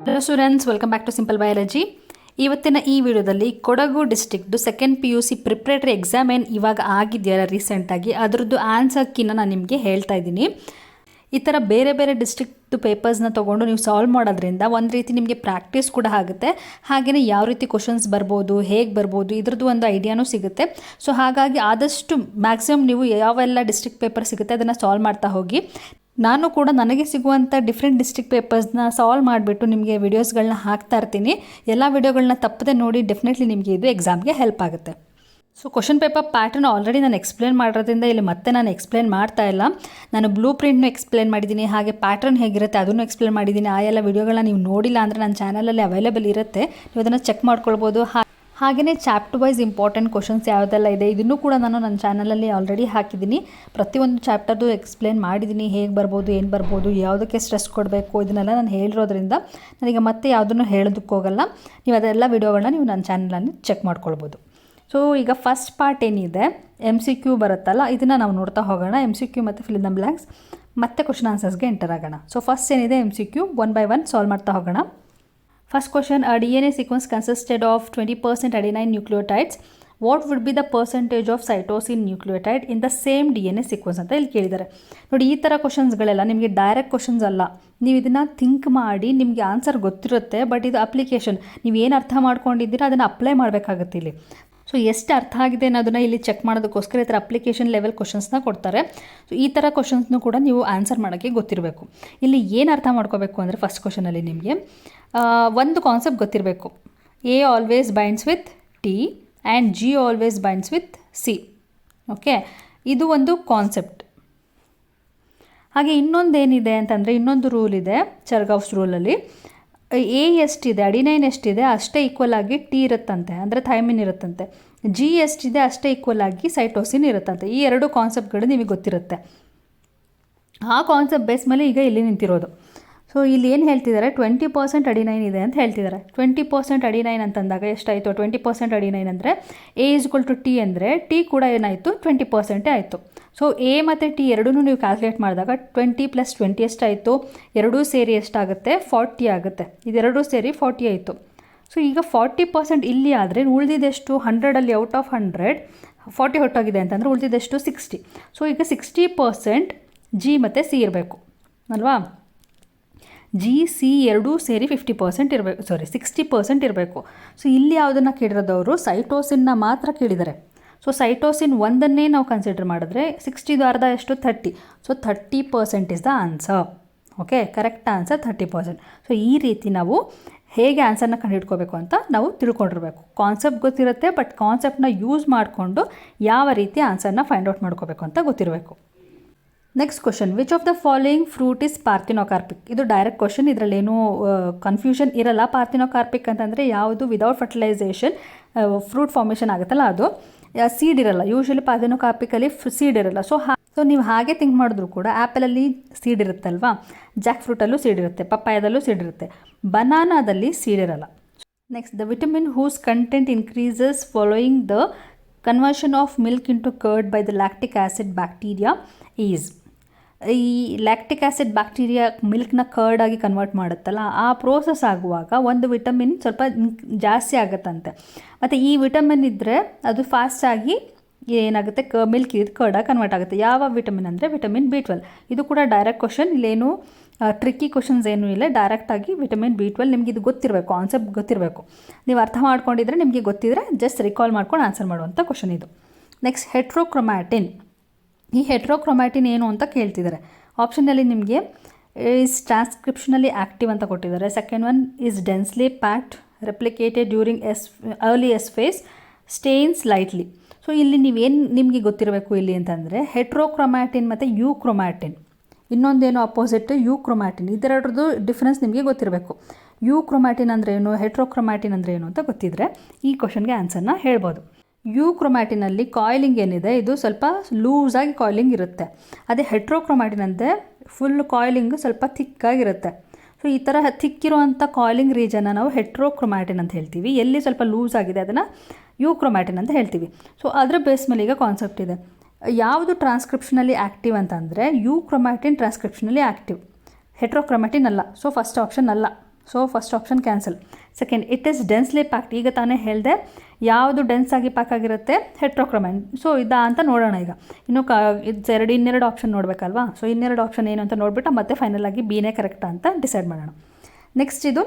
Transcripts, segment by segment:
Hello students, welcome back to simple biology. ಇವತ್ತಿನ ಈ ವಿಡಿಯೋದಲ್ಲಿ ಕೊಡಗು ಡಿಸ್ಟ್ರಿಕ್ಟ್ದು ಸೆಕೆಂಡ್ PUC ಪ್ರಿಪ್ರೇಟರಿ ಎಕ್ಸಾಮ್ ಏನು ಇವಾಗ ಆಗಿದೆಯಲ್ಲ ರೀಸೆಂಟಾಗಿ, ಅದರದ್ದು ಆನ್ಸರ್ ಕೀನ ನಾನು ನಿಮಗೆ ಹೇಳ್ತಾ ಇದ್ದೀನಿ. ಈ ಥರ ಬೇರೆ ಬೇರೆ ಡಿಸ್ಟ್ರಿಕ್ಟ್ದು ಪೇಪರ್ಸ್ನ ತೊಗೊಂಡು ನೀವು ಸಾಲ್ವ್ ಮಾಡೋದ್ರಿಂದ ಒಂದು ರೀತಿ ನಿಮಗೆ ಪ್ರಾಕ್ಟೀಸ್ ಕೂಡ ಆಗುತ್ತೆ. ಹಾಗೆಯೇ ಯಾವ ರೀತಿ ಕ್ವಶನ್ಸ್ ಬರ್ಬೋದು, ಹೇಗೆ ಬರ್ಬೋದು, ಇದ್ರದ್ದು ಒಂದು ಐಡಿಯಾನೂ ಸಿಗುತ್ತೆ. ಸೊ ಹಾಗಾಗಿ ಆದಷ್ಟು ಮ್ಯಾಕ್ಸಿಮಮ್ ನೀವು ಯಾವೆಲ್ಲ ಡಿಸ್ಟ್ರಿಕ್ಟ್ ಪೇಪರ್ ಸಿಗುತ್ತೆ ಅದನ್ನು ಸಾಲ್ವ್ ಮಾಡ್ತಾ ಹೋಗಿ. ನಾನು ಕೂಡ ನನಗೆ ಸಿಗುವಂಥ ಡಿಫ್ರೆಂಟ್ ಡಿಸ್ಟ್ರಿಕ್ಟ್ ಪೇಪರ್ಸ್ನ ಸಾಲ್ವ್ ಮಾಡಿಬಿಟ್ಟು ನಿಮಗೆ ವಿಡಿಯೋಸ್ಗಳನ್ನ ಹಾಕ್ತಾ ಇರ್ತೀನಿ. ಎಲ್ಲ ವಿಡಿಯೋಗಳನ್ನ ತಪ್ಪದೆ ನೋಡಿ, ಡೆಫಿನೆಟ್ಲಿ ನಿಮಗೆ ಇದು ಎಕ್ಸಾಮ್ಗೆ ಹೆಲ್ಪ್ ಆಗುತ್ತೆ. So question paper pattern already ನಾನು ಎಕ್ಸ್ಪ್ಲೇನ್ ಮಾಡೋದ್ರಿಂದ ಇಲ್ಲಿ ಮತ್ತೆ ನಾನು ಎಕ್ಸ್ಪ್ಲೇನ್ ಮಾಡ್ತಾ ಇಲ್ಲ. ನಾನು ಬ್ಲೂ ಪ್ರಿಂಟ್ನು ಎಕ್ಸ್ಪ್ಲೇನ್ ಮಾಡಿದ್ದೀನಿ, ಹಾಗೆ ಪ್ಯಾಟರ್ನ್ ಹೇಗಿರುತ್ತೆ ಅದನ್ನು ಎಕ್ಸ್ಪ್ಲೇನ್ ಮಾಡಿದ್ದೀನಿ. ಆ ಎಲ್ಲ ವಿಡಿಯೋಗಳನ್ನ ನೀವು ನೋಡಿಲ್ಲ ಅಂದರೆ ನನ್ನ ಚಾನಲಲ್ಲಿ ಅವೈಲೇಬಲ್ ಇರುತ್ತೆ, ನೀವು ಅದನ್ನು ಚೆಕ್ ಮಾಡ್ಕೊಳ್ಬೋದು. ಹಾಗೆಯೇ ಚಾಪ್ಟರ್ ವೈಸ್ ಇಂಪಾರ್ಟೆಂಟ್ ಕ್ವಶನ್ಸ್ ಯಾವುದೆಲ್ಲ ಇದೆ ಇದನ್ನು ಕೂಡ ನಾನು ನನ್ನ ಚಾನಲಲ್ಲಿ ಆಲ್ರೆಡಿ ಹಾಕಿದ್ದೀನಿ. ಪ್ರತಿಯೊಂದು ಚಾಪ್ಟರ್ದು ಎಕ್ಸ್ಪ್ಲೇನ್ ಮಾಡಿದ್ದೀನಿ, ಹೇಗೆ ಬರ್ಬೋದು, ಏನು ಬರ್ಬೋದು, ಯಾವುದಕ್ಕೆ ಸ್ಟ್ರೆಸ್ ಕೊಡಬೇಕು, ಇದನ್ನೆಲ್ಲ ನಾನು ಹೇಳಿರೋದ್ರಿಂದ ನನಗೆ ಮತ್ತೆ ಯಾವುದನ್ನು ಹೇಳೋದಕ್ಕೋಗಲ್ಲ. ನೀವು ಅದೆಲ್ಲ ವಿಡಿಯೋಗಳನ್ನ ನೀವು ನನ್ನ ಚಾನಲಲ್ಲಿ ಚೆಕ್ ಮಾಡ್ಕೊಳ್ಬೋದು. ಸೊ ಈಗ ಫಸ್ಟ್ ಪಾರ್ಟ್ ಏನಿದೆ MCQ ಬರುತ್ತಲ್ಲ, ಇದನ್ನು ನಾವು ನೋಡ್ತಾ ಹೋಗೋಣ. MCQ ಮತ್ತು ಫಿಲ್ ಇನ್ ದ ಬ್ಲ್ಯಾಂಕ್ಸ್ ಮತ್ತು ಕ್ವಶನ್ ಆನ್ಸರ್ಸ್ಗೆ ಎಂಟರ್ ಆಗೋಣ. ಸೊ ಫಸ್ಟ್ ಏನಿದೆ MCQ, one by one solve ಮಾಡ್ತಾ ಹೋಗೋಣ. First question, a DNA sequence consisted of 20% adenine nucleotides. What would be the percentage of cytosine nucleotide in the same DNA sequence ಅಂತ ಇಲ್ಲಿ ಕೇಳಿದ್ದಾರೆ. ನೋಡಿ, ಈ ಥರ ಕ್ವಶನ್ಸ್ಗಳೆಲ್ಲ ನಿಮಗೆ ಡೈರೆಕ್ಟ್ ಕ್ವಶನ್ಸ್ ಅಲ್ಲ. ನೀವು ಇದನ್ನು ಥಿಂಕ್ ಮಾಡಿ ನಿಮಗೆ ಆನ್ಸರ್ ಗೊತ್ತಿರುತ್ತೆ, ಬಟ್ ಇದು ಅಪ್ಲಿಕೇಶನ್. ನೀವು ಏನು ಅರ್ಥ ಮಾಡ್ಕೊಂಡಿದ್ದೀರಾ ಅದನ್ನು ಅಪ್ಲೈ ಮಾಡಬೇಕಾಗುತ್ತೆ ಇಲ್ಲಿ. ಸೊ ಎಷ್ಟು ಅರ್ಥ ಆಗಿದೆ ಅನ್ನೋದನ್ನು ಇಲ್ಲಿ ಚೆಕ್ ಮಾಡೋದಕ್ಕೋಸ್ಕರ ಈ ಥರ ಅಪ್ಲಿಕೇಶನ್ ಲೆವೆಲ್ ಕ್ವಶನ್ಸ್ನ ಕೊಡ್ತಾರೆ. ಸೊ ಈ ಥರ ಕ್ವಶನ್ಸ್ನು ಕೂಡ ನೀವು ಆನ್ಸರ್ ಮಾಡೋಕ್ಕೆ ಗೊತ್ತಿರಬೇಕು. ಇಲ್ಲಿ ಏನು ಅರ್ಥ ಮಾಡ್ಕೋಬೇಕು ಅಂದರೆ, ಫಸ್ಟ್ ಕ್ವಶನಲ್ಲಿ ನಿಮಗೆ ಒಂದು ಕಾನ್ಸೆಪ್ಟ್ ಗೊತ್ತಿರಬೇಕು. A always binds with T and G always binds with C. Okay, ಇದು ಒಂದು ಕಾನ್ಸೆಪ್ಟ್. ಹಾಗೆ ಇನ್ನೊಂದೇನಿದೆ ಅಂತಂದರೆ, ಇನ್ನೊಂದು ರೂಲ್ ಇದೆ ಚರ್ಗಾವ್ಸ್ ರೂಲಲ್ಲಿ. A ಎಷ್ಟಿದೆ, ಅಡಿನೈನ್ ಎಷ್ಟಿದೆ ಅಷ್ಟೇ ಈಕ್ವಲ್ ಆಗಿ T ಇರುತ್ತಂತೆ, ಅಂದರೆ ಥೈಮಿನ್ ಇರುತ್ತಂತೆ. G ಎಷ್ಟಿದೆ ಅಷ್ಟೇ ಈಕ್ವಲ್ ಆಗಿ ಸೈಟೋಸಿನ್ ಇರುತ್ತಂತೆ. ಈ ಎರಡು ಕಾನ್ಸೆಪ್ಟ್ಗಳು ನಿಮಗೆ ಗೊತ್ತಿರುತ್ತೆ. ಆ ಕಾನ್ಸೆಪ್ಟ್ ಬೇಸ್ ಮೇಲೆ ಈಗ ಇಲ್ಲಿ ನಿಂತಿರೋದು. ಸೊ ಇಲ್ಲಿ ಏನು ಹೇಳ್ತಿದ್ದಾರೆ, 20% ಅಡಿನೈನ್ ಇದೆ ಅಂತ ಹೇಳ್ತಿದ್ದಾರೆ. 20% ಅಡಿನೈನ್ ಅಂತಂದಾಗ ಎಷ್ಟಾಯಿತು, 20% ಅಡಿನೈನ್ ಅಂದರೆ A = T ಅಂದರೆ T ಕೂಡ ಏನಾಯಿತು, 20% ಆಯಿತು. ಸೊ A ಮತ್ತು T ಎರಡೂ ನೀವು ಕ್ಯಾಲ್ಕುಲೇಟ್ ಮಾಡಿದಾಗ 20 + 20 ಎಷ್ಟಾಯಿತು, ಎರಡೂ ಸೇರಿ ಎಷ್ಟಾಗುತ್ತೆ, 40 ಆಗುತ್ತೆ. ಇದೆರಡೂ ಸೇರಿ 40 ಆಯಿತು. ಸೊ ಈಗ 40% ಇಲ್ಲಿ ಆದರೆ ಉಳಿದಿದೆಷ್ಟು, 100ಅಲ್ಲಿ ಔಟ್ ಆಫ್ 100 40 ಹೊಟ್ಟೋಗಿದೆ ಅಂತಂದರೆ ಉಳಿದಿದೆಷ್ಟು, 60. ಸೊ ಈಗ 60% G ಮತ್ತು C ಇರಬೇಕು ಅಲ್ವಾ. G C ಎರಡೂ ಸೇರಿ 50% ಇರಬೇಕು, 60% ಇರಬೇಕು. ಸೊ ಇಲ್ಲಿ ಯಾವುದನ್ನು ಕೇಳಿರೋದವರು, ಸೈಟೋಸಿನ್ನ ಮಾತ್ರ ಕೇಳಿದ್ದಾರೆ. ಸೊ ಸೈಟೋಸಿನ್ ಒಂದನ್ನೇ ನಾವು ಕನ್ಸಿಡರ್ ಮಾಡಿದ್ರೆ 60 ಅರ್ಧ ಎಷ್ಟು, 30. So 30% is the answer. Okay, correct answer 30%. So ಈ ರೀತಿ ನಾವು ಹೇಗೆ ಆನ್ಸರ್ನ ಕಂಡುಹಿಡ್ಕೋಬೇಕು ಅಂತ ನಾವು ತಿಳ್ಕೊಂಡಿರಬೇಕು. ಕಾನ್ಸೆಪ್ಟ್ ಗೊತ್ತಿರುತ್ತೆ, ಬಟ್ ಕಾನ್ಸೆಪ್ಟನ್ನ ಯೂಸ್ ಮಾಡಿಕೊಂಡು ಯಾವ ರೀತಿ ಆನ್ಸರ್ನ ಫೈಂಡ್ ಔಟ್ ಮಾಡ್ಕೋಬೇಕು ಅಂತ ಗೊತ್ತಿರಬೇಕು. Next question, which of the following fruit is parthenocarpic? ಇದು ಡೈರೆಕ್ಟ್ ಕ್ವಶನ್, ಇದರಲ್ಲೇನೂ ಕನ್ಫ್ಯೂಷನ್ ಇರಲ್ಲ. ಪಾರ್ಥಿನೋಕಾರ್ಪಿಕ್ ಅಂತಂದರೆ ಯಾವುದು ವಿದೌಟ್ ಫರ್ಟಿಲೈಸೇಷನ್ ಫ್ರೂಟ್ ಫಾರ್ಮೇಷನ್ ಆಗುತ್ತಲ್ಲ ಅದು. ಸೀಡ್ ಇರಲ್ಲ. ಯೂಶ್ವಲಿ ಪಾರ್ಥಿನೋಕಾರ್ಪಿಕಲ್ಲಿ ಸೀಡ್ ಇರಲ್ಲ. ಸೊ ನೀವು ಹಾಗೆ ಥಿಂಕ್ ಮಾಡಿದ್ರು ಕೂಡ ಆ್ಯಪಲಲ್ಲಿ ಸೀಡ್ ಇರುತ್ತಲ್ವಾ, ಜಾಕ್ ಫ್ರೂಟಲ್ಲೂ ಸೀಡ್ ಇರುತ್ತೆ, ಪಪ್ಪಾಯದಲ್ಲೂ ಸೀಡ್ ಇರುತ್ತೆ, ಬನಾನಾದಲ್ಲಿ ಸೀಡ್ ಇರಲ್ಲ. Next, the vitamin whose content increases following the conversion of milk into curd by the lactic acid bacteria is. ಈ ಲ್ಯಾಕ್ಟಿಕ್ ಆ್ಯಸಿಡ್ ಬ್ಯಾಕ್ಟೀರಿಯಾ ಮಿಲ್ಕ್ನ ಕರ್ಡ್ ಆಗಿ ಕನ್ವರ್ಟ್ ಮಾಡುತ್ತಲ್ಲ, ಆ ಪ್ರೋಸೆಸ್ ಆಗುವಾಗ ಒಂದು ವಿಟಮಿನ್ ಸ್ವಲ್ಪ ಜಾಸ್ತಿ ಆಗುತ್ತಂತೆ. ಮತ್ತು ಈ ವಿಟಮಿನ್ ಇದ್ದರೆ ಅದು ಫಾಸ್ಟಾಗಿ ಏನಾಗುತ್ತೆ, ಮಿಲ್ಕ್ ಇದು ಕರ್ಡಾಗಿ ಕನ್ವರ್ಟ್ ಆಗುತ್ತೆ. ಯಾವ ವಿಟಮಿನ್ ಅಂದರೆ ವಿಟಮಿನ್ B12. ಇದು ಕೂಡ ಡೈರೆಕ್ಟ್ ಕ್ವಶನ್, ಇಲ್ಲೇನು ಟ್ರಿಕ್ಕಿ ಕ್ವಶನ್ಸ್ ಏನೂ ಇಲ್ಲ. ಡೈರೆಕ್ಟಾಗಿ ವಿಟಮಿನ್ B12 ನಿಮಗೆ ಇದು ಗೊತ್ತಿರಬೇಕು, ಕಾನ್ಸೆಪ್ಟ್ ಗೊತ್ತಿರಬೇಕು. ನೀವು ಅರ್ಥ ಮಾಡ್ಕೊಂಡಿದ್ರೆ, ನಿಮಗೆ ಗೊತ್ತಿದ್ರೆ ಜಸ್ಟ್ ರಿಕಾಲ್ ಮಾಡ್ಕೊಂಡು ಆನ್ಸರ್ ಮಾಡುವಂಥ ಕ್ವಶನ್ ಇದು. ನೆಕ್ಸ್ಟ್, ಹೆಟ್ರೋಕ್ರೊಮ್ಯಾಟಿನ್. ಈ ಹೆಟ್ರೋಕ್ರೊಮ್ಯಾಟಿನ್ ಏನು ಅಂತ ಕೇಳ್ತಿದ್ದಾರೆ. ಆಪ್ಷನಲ್ಲಿ ನಿಮಗೆ ಈಸ್ ಟ್ರಾನ್ಸ್ಕ್ರಿಪ್ಷನಲಿ ಆ್ಯಕ್ಟಿವ್ ಅಂತ ಕೊಟ್ಟಿದ್ದಾರೆ. Second one is densely packed, replicated during early S phase, stains lightly. So ಇಲ್ಲಿ ನೀವೇನು ನಿಮಗೆ ಗೊತ್ತಿರಬೇಕು ಇಲ್ಲಿ ಅಂತಂದರೆ, ಹೆಟ್ರೋಕ್ರೊಮ್ಯಾಟಿನ್ ಮತ್ತು ಯೂಕ್ರೊಮ್ಯಾಟಿನ್. ಇನ್ನೊಂದೇನು ಅಪೋಸಿಟ್, ಯೂಕ್ರೊಮ್ಯಾಟಿನ್. ಇದೆರಡರದ್ದು ಡಿಫ್ರೆನ್ಸ್ ನಿಮಗೆ ಗೊತ್ತಿರಬೇಕು. ಯೂಕ್ರೊಮ್ಯಾಟಿನ್ ಅಂದರೆ ಏನು, ಹೆಟ್ರೋಕ್ರೊಮ್ಯಾಟಿನ್ ಅಂದರೆ ಏನು ಅಂತ ಗೊತ್ತಿದ್ದರೆ ಈ ಕ್ವಶನ್ಗೆ ಆನ್ಸರ್ನ ಹೇಳ್ಬೋದು. ಯೂಕ್ರೊಮ್ಯಾಟಿನಲ್ಲಿ ಕಾಯಿಲಿಂಗ್ ಏನಿದೆ, ಇದು ಸ್ವಲ್ಪ ಲೂಸಾಗಿ ಕಾಯಿಲಿಂಗ್ ಇರುತ್ತೆ. ಅದೇ ಹೆಟ್ರೋಕ್ರೊಮ್ಯಾಟಿನ್ ಅಂದರೆ ಫುಲ್ ಕಾಯಿಲಿಂಗ್ ಸ್ವಲ್ಪ ಥಿಕ್ಕಾಗಿರುತ್ತೆ. ಸೊ ಈ ಥರ ಥಿಕ್ಕಿರುವಂಥ ಕಾಯಿಲಿಂಗ್ ರೀಜನ್ನ ನಾವು ಹೆಟ್ರೋಕ್ರೊಮ್ಯಾಟಿನ್ ಅಂತ ಹೇಳ್ತೀವಿ. ಎಲ್ಲಿ ಸ್ವಲ್ಪ ಲೂಸ್ ಆಗಿದೆ ಅದನ್ನು ಯೂಕ್ರೊಮ್ಯಾಟಿನ್ ಅಂತ ಹೇಳ್ತೀವಿ. ಸೊ ಅದರ ಬೇಸ್ ಮೇಲೆ ಈಗ ಕಾನ್ಸೆಪ್ಟ್ ಇದೆ. ಯಾವುದು ಟ್ರಾನ್ಸ್ಕ್ರಿಪ್ಷನಲ್ಲಿ ಆ್ಯಕ್ಟಿವ್ ಅಂತಂದರೆ ಯೂಕ್ರೊಮ್ಯಾಟಿನ್ ಟ್ರಾನ್ಸ್ಕ್ರಿಪ್ಷನಲ್ಲಿ ಆ್ಯಕ್ಟಿವ್, ಹೆಟ್ರೋಕ್ರೊಮ್ಯಾಟಿನ್ ಅಲ್ಲ. ಸೊ ಫಸ್ಟ್ ಆಪ್ಷನ್ ಅಲ್ಲ. So first option cancel. Second, it is densely packed. ಈಗ ತಾನೇ ಹೇಳಿದೆ ಯಾವುದು ಡೆನ್ಸ್ ಆಗಿ ಪ್ಯಾಕ್ ಆಗಿರುತ್ತೆ, ಹೆಟ್ರೋಕ್ರೊಮೈನ್. ಸೊ ಇದಾ ಅಂತ ನೋಡೋಣ. ಈಗ ಇನ್ನು ಇನ್ನೆರಡು ಆಪ್ಷನ್ ನೋಡಬೇಕಲ್ವಾ. ಸೊ ಇನ್ನೆರಡು ಆಪ್ಷನ್ ಏನು ಅಂತ ನೋಡಿಬಿಟ್ಟು ಮತ್ತೆ ಫೈನಲ್ ಆಗಿ ಬಿನೇ ಕರೆಕ್ಟಾ ಅಂತ ಡಿಸೈಡ್ ಮಾಡೋಣ. ನೆಕ್ಸ್ಟ್ ಇದು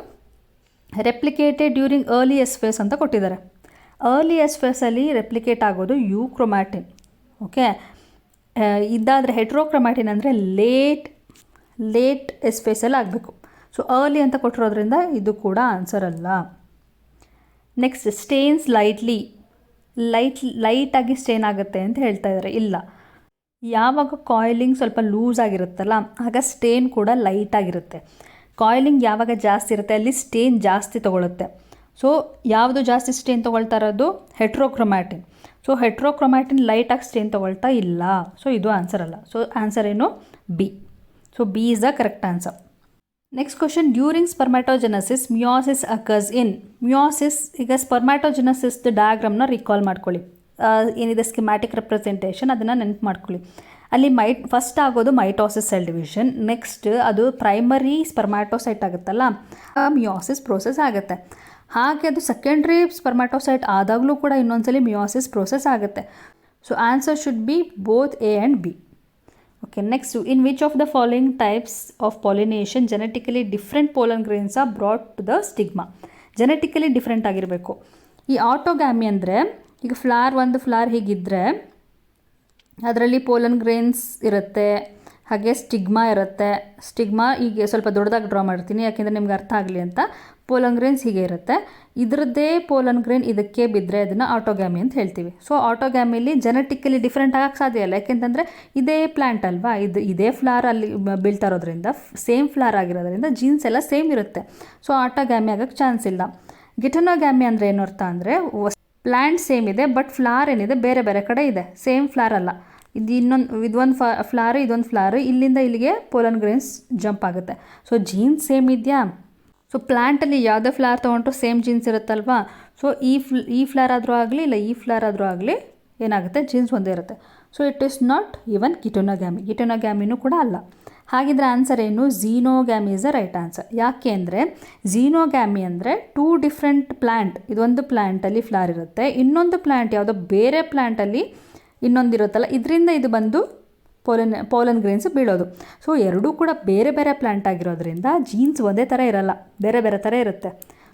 replicated during early S phase ಅಂತ ಕೊಟ್ಟಿದ್ದಾರೆ. ಅರ್ಲಿ ಎಸ್ ಫೇಸಲ್ಲಿ ರೆಪ್ಲಿಕೇಟ್ ಆಗೋದು ಯೂಕ್ರೊಮ್ಯಾಟಿನ್. ಓಕೆ, ಇದಾದರೆ ಹೆಟ್ರೋಕ್ರೊಮ್ಯಾಟಿನ್ ಅಂದರೆ ಲೇಟ್ ಎಸ್ ಫೇಸಲ್ಲಿ ಆಗಬೇಕು. ಸೊ ಅರ್ಲಿ ಅಂತ ಕೊಟ್ಟಿರೋದ್ರಿಂದ ಇದು ಕೂಡ ಆನ್ಸರ್ ಅಲ್ಲ. ನೆಕ್ಸ್ಟ್, ಸ್ಟೇನ್ಸ್ ಲೈಟಾಗಿ ಸ್ಟೇನ್ ಆಗುತ್ತೆ ಅಂತ ಹೇಳ್ತಾ ಇದ್ದಾರೆ. ಇಲ್ಲ, ಯಾವಾಗ ಕಾಯಿಲಿಂಗ್ ಸ್ವಲ್ಪ ಲೂಸ್ ಆಗಿರುತ್ತಲ್ಲ ಆಗ ಸ್ಟೇನ್ ಕೂಡ ಲೈಟಾಗಿರುತ್ತೆ. ಕಾಯಿಲಿಂಗ್ ಯಾವಾಗ ಜಾಸ್ತಿ ಇರುತ್ತೆ ಅಲ್ಲಿ ಸ್ಟೇನ್ ಜಾಸ್ತಿ ತೊಗೊಳುತ್ತೆ. ಸೊ ಯಾವುದು ಜಾಸ್ತಿ ಸ್ಟೇನ್ ತೊಗೊಳ್ತಾ ಇರೋದು, ಹೆಟ್ರೋಕ್ರೊಮ್ಯಾಟಿನ್. ಸೊ ಹೆಟ್ರೋಕ್ರೊಮ್ಯಾಟಿನ್ ಲೈಟಾಗಿ ಸ್ಟೇನ್ ತೊಗೊಳ್ತಾ ಇಲ್ಲ. ಸೊ ಇದು ಆನ್ಸರ್ ಅಲ್ಲ. ಸೊ ಆನ್ಸರ್ ಏನು, B. So B is the correct answer. Next question, during spermatogenesis meiosis occurs in. Meiosis, ಈಗ ಸ್ಪರ್ಮ್ಯಾಟೋಜೆನಸಿಸ್ದು ಡಯಾಗ್ರಾಮ್ನ ರಿಕಾಲ್ ಮಾಡ್ಕೊಳ್ಳಿ. ಏನಿದೆ ಸ್ಕಿಮ್ಯಾಟಿಕ್ ರೆಪ್ರೆಸೆಂಟೇಷನ್, ಅದನ್ನು ನೆನಪು ಮಾಡ್ಕೊಳ್ಳಿ. ಅಲ್ಲಿ ಫಸ್ಟ್ ಆಗೋದು ಮೈಟೋಸಿಸ್ ಸೆಲ್ ಡಿವಿಷನ್. ನೆಕ್ಸ್ಟ್ ಅದು ಪ್ರೈಮರಿ ಸ್ಪರ್ಮ್ಯಾಟೋಸೈಟ್ ಆಗುತ್ತಲ್ಲ, ಮಿಯೋಸಿಸ್ ಪ್ರೋಸೆಸ್ ಆಗುತ್ತೆ. ಹಾಗೆ ಅದು ಸೆಕೆಂಡ್ರಿ ಸ್ಪರ್ಮ್ಯಾಟೋಸೈಟ್ ಆದಾಗಲೂ ಕೂಡ ಇನ್ನೊಂದ್ಸಲಿ ಮಿಯೋಸಿಸ್ ಪ್ರೋಸೆಸ್ ಆಗುತ್ತೆ. So answer should be both A and B. Okay, next, in which of the following types of pollination genetically different pollen grains are brought to the stigma. Genetically different ಆಗಿರಬೇಕು. ಈ autogamy ಅಂದರೆ ಈಗ ಒಂದು flower ಹೀಗಿದ್ದರೆ ಅದರಲ್ಲಿ pollen grains ಇರುತ್ತೆ, ಹಾಗೆ stigma ಇರುತ್ತೆ. Stigma ಈಗ ಸ್ವಲ್ಪ ದೊಡ್ಡದಾಗಿ ಡ್ರಾ ಮಾಡ್ತೀನಿ ಯಾಕೆಂದರೆ ನಿಮ್ಗೆ ಅರ್ಥ ಆಗಲಿ ಅಂತ. ಪೋಲನ್ ಗ್ರೇನ್ಸ್ ಹೀಗೆ ಇರುತ್ತೆ. ಇದರದ್ದೇ ಪೋಲನ್ ಗ್ರೇನ್ ಇದಕ್ಕೆ ಬಿದ್ದರೆ ಅದನ್ನು ಆಟೋಗ್ಯಾಮಿ ಅಂತ ಹೇಳ್ತೀವಿ. ಸೊ ಆಟೋಗ್ಯಾಮಿಲಿ ಜೆನೆಟಿಕಲಿ ಡಿಫ್ರೆಂಟ್ ಆಗೋಕ್ಕೆ ಸಾಧ್ಯ ಇಲ್ಲ, ಯಾಕೆಂತಂದರೆ ಇದೇ ಪ್ಲ್ಯಾಂಟ್ ಅಲ್ವಾ, ಇದೇ ಫ್ಲವರ್ ಅಲ್ಲಿ ಬೀಳ್ತಾ ಇರೋದ್ರಿಂದ, ಸೇಮ್ ಫ್ಲವರ್ ಆಗಿರೋದ್ರಿಂದ ಜೀನ್ಸ್ ಎಲ್ಲ ಸೇಮ್ ಇರುತ್ತೆ. ಸೊ ಆಟೋಗ್ಯಾಮಿ ಆಗೋಕ್ಕೆ ಚಾನ್ಸ್ ಇಲ್ಲ. ಗಿಟನೋಗ್ಯಾಮಿ ಅಂದರೆ ಏನು ಅರ್ಥ ಅಂದರೆ, ಪ್ಲ್ಯಾಂಟ್ ಸೇಮ್ ಇದೆ ಬಟ್ ಫ್ಲವರ್ ಏನಿದೆ ಬೇರೆ ಬೇರೆ ಕಡೆ ಇದೆ, ಸೇಮ್ ಫ್ಲವರ್ ಅಲ್ಲ. ಇದೊಂದು ಫ್ಲವರ್ ಇದೊಂದು ಫ್ಲವರ್, ಇಲ್ಲಿಂದ ಇಲ್ಲಿಗೆ ಪೋಲನ್ ಗ್ರೇನ್ಸ್ ಜಂಪ್ ಆಗುತ್ತೆ. ಸೊ ಜೀನ್ಸ್ ಸೇಮ್ ಇದೆಯಾ. ಸೊ ಪ್ಲ್ಯಾಂಟಲ್ಲಿ ಯಾವುದೇ ಫ್ಲವರ್ ತೊಗೊಂಡ್ರು ಸೇಮ್ ಜೀನ್ಸ್ ಇರುತ್ತಲ್ವಾ. ಸೊ ಈ ಫ್ಲವರ್ ಆದರೂ ಆಗಲಿ ಇಲ್ಲ ಈ ಫ್ಲವರ್ ಆದರೂ ಆಗಲಿ ಏನಾಗುತ್ತೆ, ಜೀನ್ಸ್ ಒಂದೇ ಇರುತ್ತೆ. So it is not even ಗಿಟೋನೋಗ್ಯಾಮಿನೂ ಕೂಡ ಅಲ್ಲ. ಹಾಗಿದ್ರೆ ಆನ್ಸರ್ ಏನು, xenogamy is the right answer. ಯಾಕೆ ಅಂದರೆ ಝೀನೋಗ್ಯಾಮಿ ಅಂದರೆ 2 ಡಿಫ್ರೆಂಟ್ ಪ್ಲ್ಯಾಂಟ್, ಇದೊಂದು ಪ್ಲ್ಯಾಂಟಲ್ಲಿ ಫ್ಲವರ್ ಇರುತ್ತೆ, ಇನ್ನೊಂದು ಪ್ಲ್ಯಾಂಟ್ ಯಾವುದೋ ಬೇರೆ ಪ್ಲ್ಯಾಂಟಲ್ಲಿ ಇನ್ನೊಂದಿರುತ್ತಲ್ಲ, ಇದರಿಂದ ಇದು ಬಂದು ಪೋಲನ್ ಗ್ರೇನ್ಸ್ ಬೀಳೋದು. ಸೊ ಎರಡೂ ಕೂಡ ಬೇರೆ ಬೇರೆ ಪ್ಲ್ಯಾಂಟ್ ಆಗಿರೋದ್ರಿಂದ ಜೀನ್ಸ್ ಒಂದೇ ಥರ ಇರಲ್ಲ, ಬೇರೆ ಬೇರೆ ಥರ ಇರುತ್ತೆ.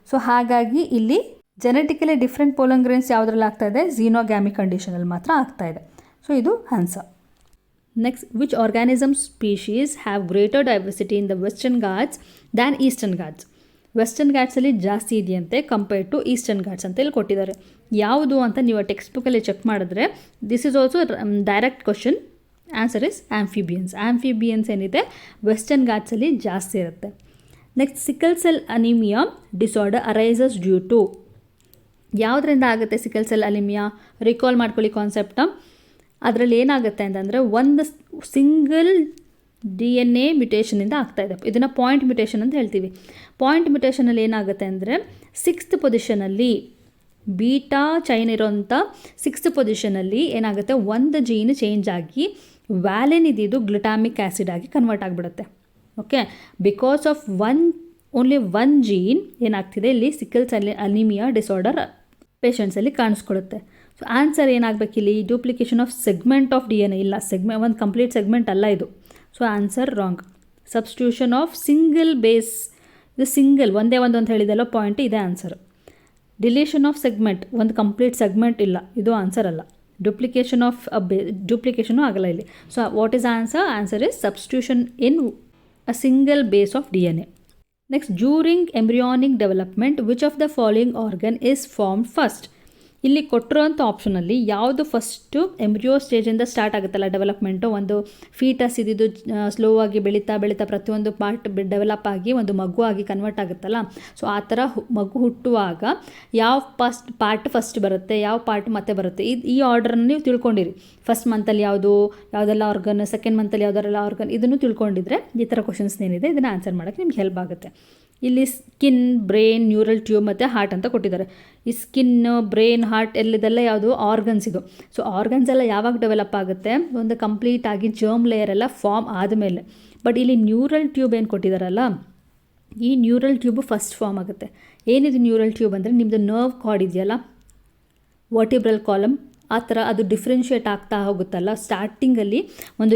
ಸೊ ಹಾಗಾಗಿ ಇಲ್ಲಿ ಜೆನೆಟಿಕಲಿ ಡಿಫ್ರೆಂಟ್ ಪೋಲನ್ ಗ್ರೇನ್ಸ್ ಯಾವುದ್ರಲ್ಲಿ ಆಗ್ತಾ ಇದೆ, ಝೀನೋಗ್ಯಾಮಿ ಕಂಡೀಷನಲ್ಲಿ ಮಾತ್ರ ಆಗ್ತಾ ಇದೆ. ಸೊ ಇದು answer. Next, which organism species have greater diversity in the Western Ghats than Eastern Ghats. Western ಘಾಟ್ಸಲ್ಲಿ ಜಾಸ್ತಿ ಇದೆಯಂತೆ ಕಂಪೇರ್ಡ್ ಟು ಈಸ್ಟರ್ನ್ ಘಾಟ್ಸ್ ಅಂತ ಇಲ್ಲಿ ಕೊಟ್ಟಿದ್ದಾರೆ. ಯಾವುದು ಅಂತ ನೀವು ಟೆಕ್ಸ್ಟ್ ಬುಕ್ಕಲ್ಲಿ ಚೆಕ್ ಮಾಡಿದ್ರೆ, this is also direct question. Answer is amphibians. Amphibians ಏನಿದೆ ವೆಸ್ಟರ್ನ್ ಘಾಟ್ಸಲ್ಲಿ ಜಾಸ್ತಿ ಇರುತ್ತೆ. Next, sickle cell anaemia disorder arises due to. ಯಾವುದರಿಂದ ಆಗುತ್ತೆ ಸಿಕಲ್ ಸೆಲ್ ಅನಿಮಿಯಾ? ರಿಕಾಲ್ ಮಾಡ್ಕೊಳ್ಳಿ ಕಾನ್ಸೆಪ್ಟನ್ನ. ಅದರಲ್ಲಿ ಏನಾಗುತ್ತೆ ಅಂತಂದರೆ, ಒಂದು ಸಿಂಗಲ್ DNA ಮ್ಯುಟೇಷನಿಂದ ಆಗ್ತಾಯಿದೆ. ಇದನ್ನು ಪಾಯಿಂಟ್ ಮ್ಯುಟೇಷನ್ ಅಂತ ಹೇಳ್ತೀವಿ. ಪಾಯಿಂಟ್ ಮ್ಯುಟೇಷನಲ್ಲಿ ಏನಾಗುತ್ತೆ ಅಂದರೆ, 6th ಪೊಸಿಷನಲ್ಲಿ ಬೀಟಾ ಚೈನ್ ಇರೋಂಥ 6th ಪೊಸಿಷನಲ್ಲಿ ಏನಾಗುತ್ತೆ, ಒಂದು ಜೀನ್ ಚೇಂಜ್ ಆಗಿ ವ್ಯಾಲಿನ್ ಇದು ಗ್ಲುಟಾಮಿಕ್ ಆ್ಯಸಿಡ್ ಆಗಿ ಕನ್ವರ್ಟ್ ಆಗಿಬಿಡುತ್ತೆ. Okay, because of only one gene ಏನಾಗ್ತಿದೆ ಇಲ್ಲಿ ಸಿಕಲ್ ಸೆಲ್ ಅನಿಮಿಯಾ ಡಿಸಾರ್ಡರ್ ಪೇಷಂಟ್ಸಲ್ಲಿ ಕಾಣಿಸ್ಕೊಳ್ಳುತ್ತೆ. ಸೊ ಆನ್ಸರ್ ಏನಾಗಬೇಕು ಇಲ್ಲಿ, duplication of segment of DNA. ಇಲ್ಲ, ಒಂದು ಕಂಪ್ಲೀಟ್ ಸೆಗ್ಮೆಂಟ್ ಅಲ್ಲ ಇದು. So answer wrong. Substitution of single base, ಇದು ಸಿಂಗಲ್ ಒಂದೇ ಒಂದು ಅಂತ ಹೇಳಿದೆಲ್ಲ ಪಾಯಿಂಟ್, ಇದೆ ಆನ್ಸರ್. ಡಿಲೀಷನ್ ಆಫ್ ಸೆಗ್ಮೆಂಟ್, ಒಂದು ಕಂಪ್ಲೀಟ್ ಸೆಗ್ಮೆಂಟ್ ಇಲ್ಲ, ಇದು ಆನ್ಸರ್ ಅಲ್ಲ. ಡುಪ್ಲಿಕೇಶನ್ ಆಫ್ ಡುಪ್ಲಿಕೇಶನು ಆಗಲ್ಲ ಇಲ್ಲಿ. So what is answer? Answer is substitution in a single base of DNA. Next, during embryonic development which of the following organ is form first. ಇಲ್ಲಿ ಕೊಟ್ಟಿರೋಂಥ ಆಪ್ಷನಲ್ಲಿ ಯಾವುದು first embryo ಸ್ಟೇಜಿಂದ start ಆಗುತ್ತಲ್ಲ development, ಒಂದು foetus ಇದ್ದಿದ್ದು ಸ್ಲೋ ಆಗಿ ಬೆಳೀತಾ ಪ್ರತಿಯೊಂದು ಪಾರ್ಟ್ ಡೆವಲಪ್ ಆಗಿ ಒಂದು ಮಗು ಆಗಿ ಕನ್ವರ್ಟ್ ಆಗುತ್ತಲ್ಲ. ಸೊ ಆ ಥರ ಮಗು ಹುಟ್ಟುವಾಗ ಯಾವ ಪಾರ್ಟ್ ಫಸ್ಟ್ ಬರುತ್ತೆ, ಯಾವ ಪಾರ್ಟ್ ಮತ್ತೆ ಬರುತ್ತೆ, ಈ ಆರ್ಡ್ರನ್ನು ನೀವು ತಿಳ್ಕೊಂಡಿರಿ. ಫಸ್ಟ್ ಮಂತಲ್ಲಿ ಯಾವುದೆಲ್ಲ ಆರ್ಗನ್, ಸೆಕೆಂಡ್ ಮಂತಲ್ಲಿ ಯಾವುದೆಲ್ಲ ಆರ್ಗನ್, ಇದನ್ನು ತಿಳ್ಕೊಂಡಿದ್ರೆ ಈ ಥರ ಕ್ವಶನ್ಸ್ ಏನಿದೆ ಇದನ್ನು ಆನ್ಸರ್ ಮಾಡೋಕ್ಕೆ ನಿಮ್ಗೆ ಹೆಲ್ಪ್ ಆಗುತ್ತೆ. ಇಲ್ಲಿ ಸ್ಕಿನ್, ಬ್ರೈನ್, ನ್ಯೂರಲ್ ಟ್ಯೂಬ್ ಮತ್ತು ಹಾರ್ಟ್ ಅಂತ ಕೊಟ್ಟಿದ್ದಾರೆ. ಈ ಸ್ಕಿನ್, ಬ್ರೈನ್, ಹಾರ್ಟ್ ಎಲ್ಲದೆಲ್ಲ ಯಾವುದು ಆರ್ಗನ್ಸ್ ಇದು. ಸೊ ಆರ್ಗನ್ಸ್ ಎಲ್ಲ ಯಾವಾಗ ಡೆವಲಪ್ ಆಗುತ್ತೆ, ಒಂದು ಕಂಪ್ಲೀಟ್ ಆಗಿ ಜರ್ಮ್ ಲೇಯರ್ ಎಲ್ಲ ಫಾರ್ಮ್ ಆದಮೇಲೆ. ಬಟ್ ಇಲ್ಲಿ ನ್ಯೂರಲ್ ಟ್ಯೂಬ್ ಏನು ಕೊಟ್ಟಿದ್ದಾರಲ್ಲ, ಈ ನ್ಯೂರಲ್ ಟ್ಯೂಬ್ ಫಸ್ಟ್ ಫಾರ್ಮ್ ಆಗುತ್ತೆ. ಏನಿದು ನ್ಯೂರಲ್ ಟ್ಯೂಬ್ ಅಂದರೆ ನಿಮ್ಮದು ನರ್ವ್ ಕಾರ್ಡ್ ಇದೆಯಲ್ಲ, ವರ್ಟಿಬ್ರಲ್ ಕಾಲಮ್, ಆ ಥರ ಅದು ಡಿಫ್ರೆನ್ಷಿಯೇಟ್ ಆಗ್ತಾ ಹೋಗುತ್ತಲ್ಲ. ಸ್ಟಾರ್ಟಿಂಗಲ್ಲಿ ಒಂದು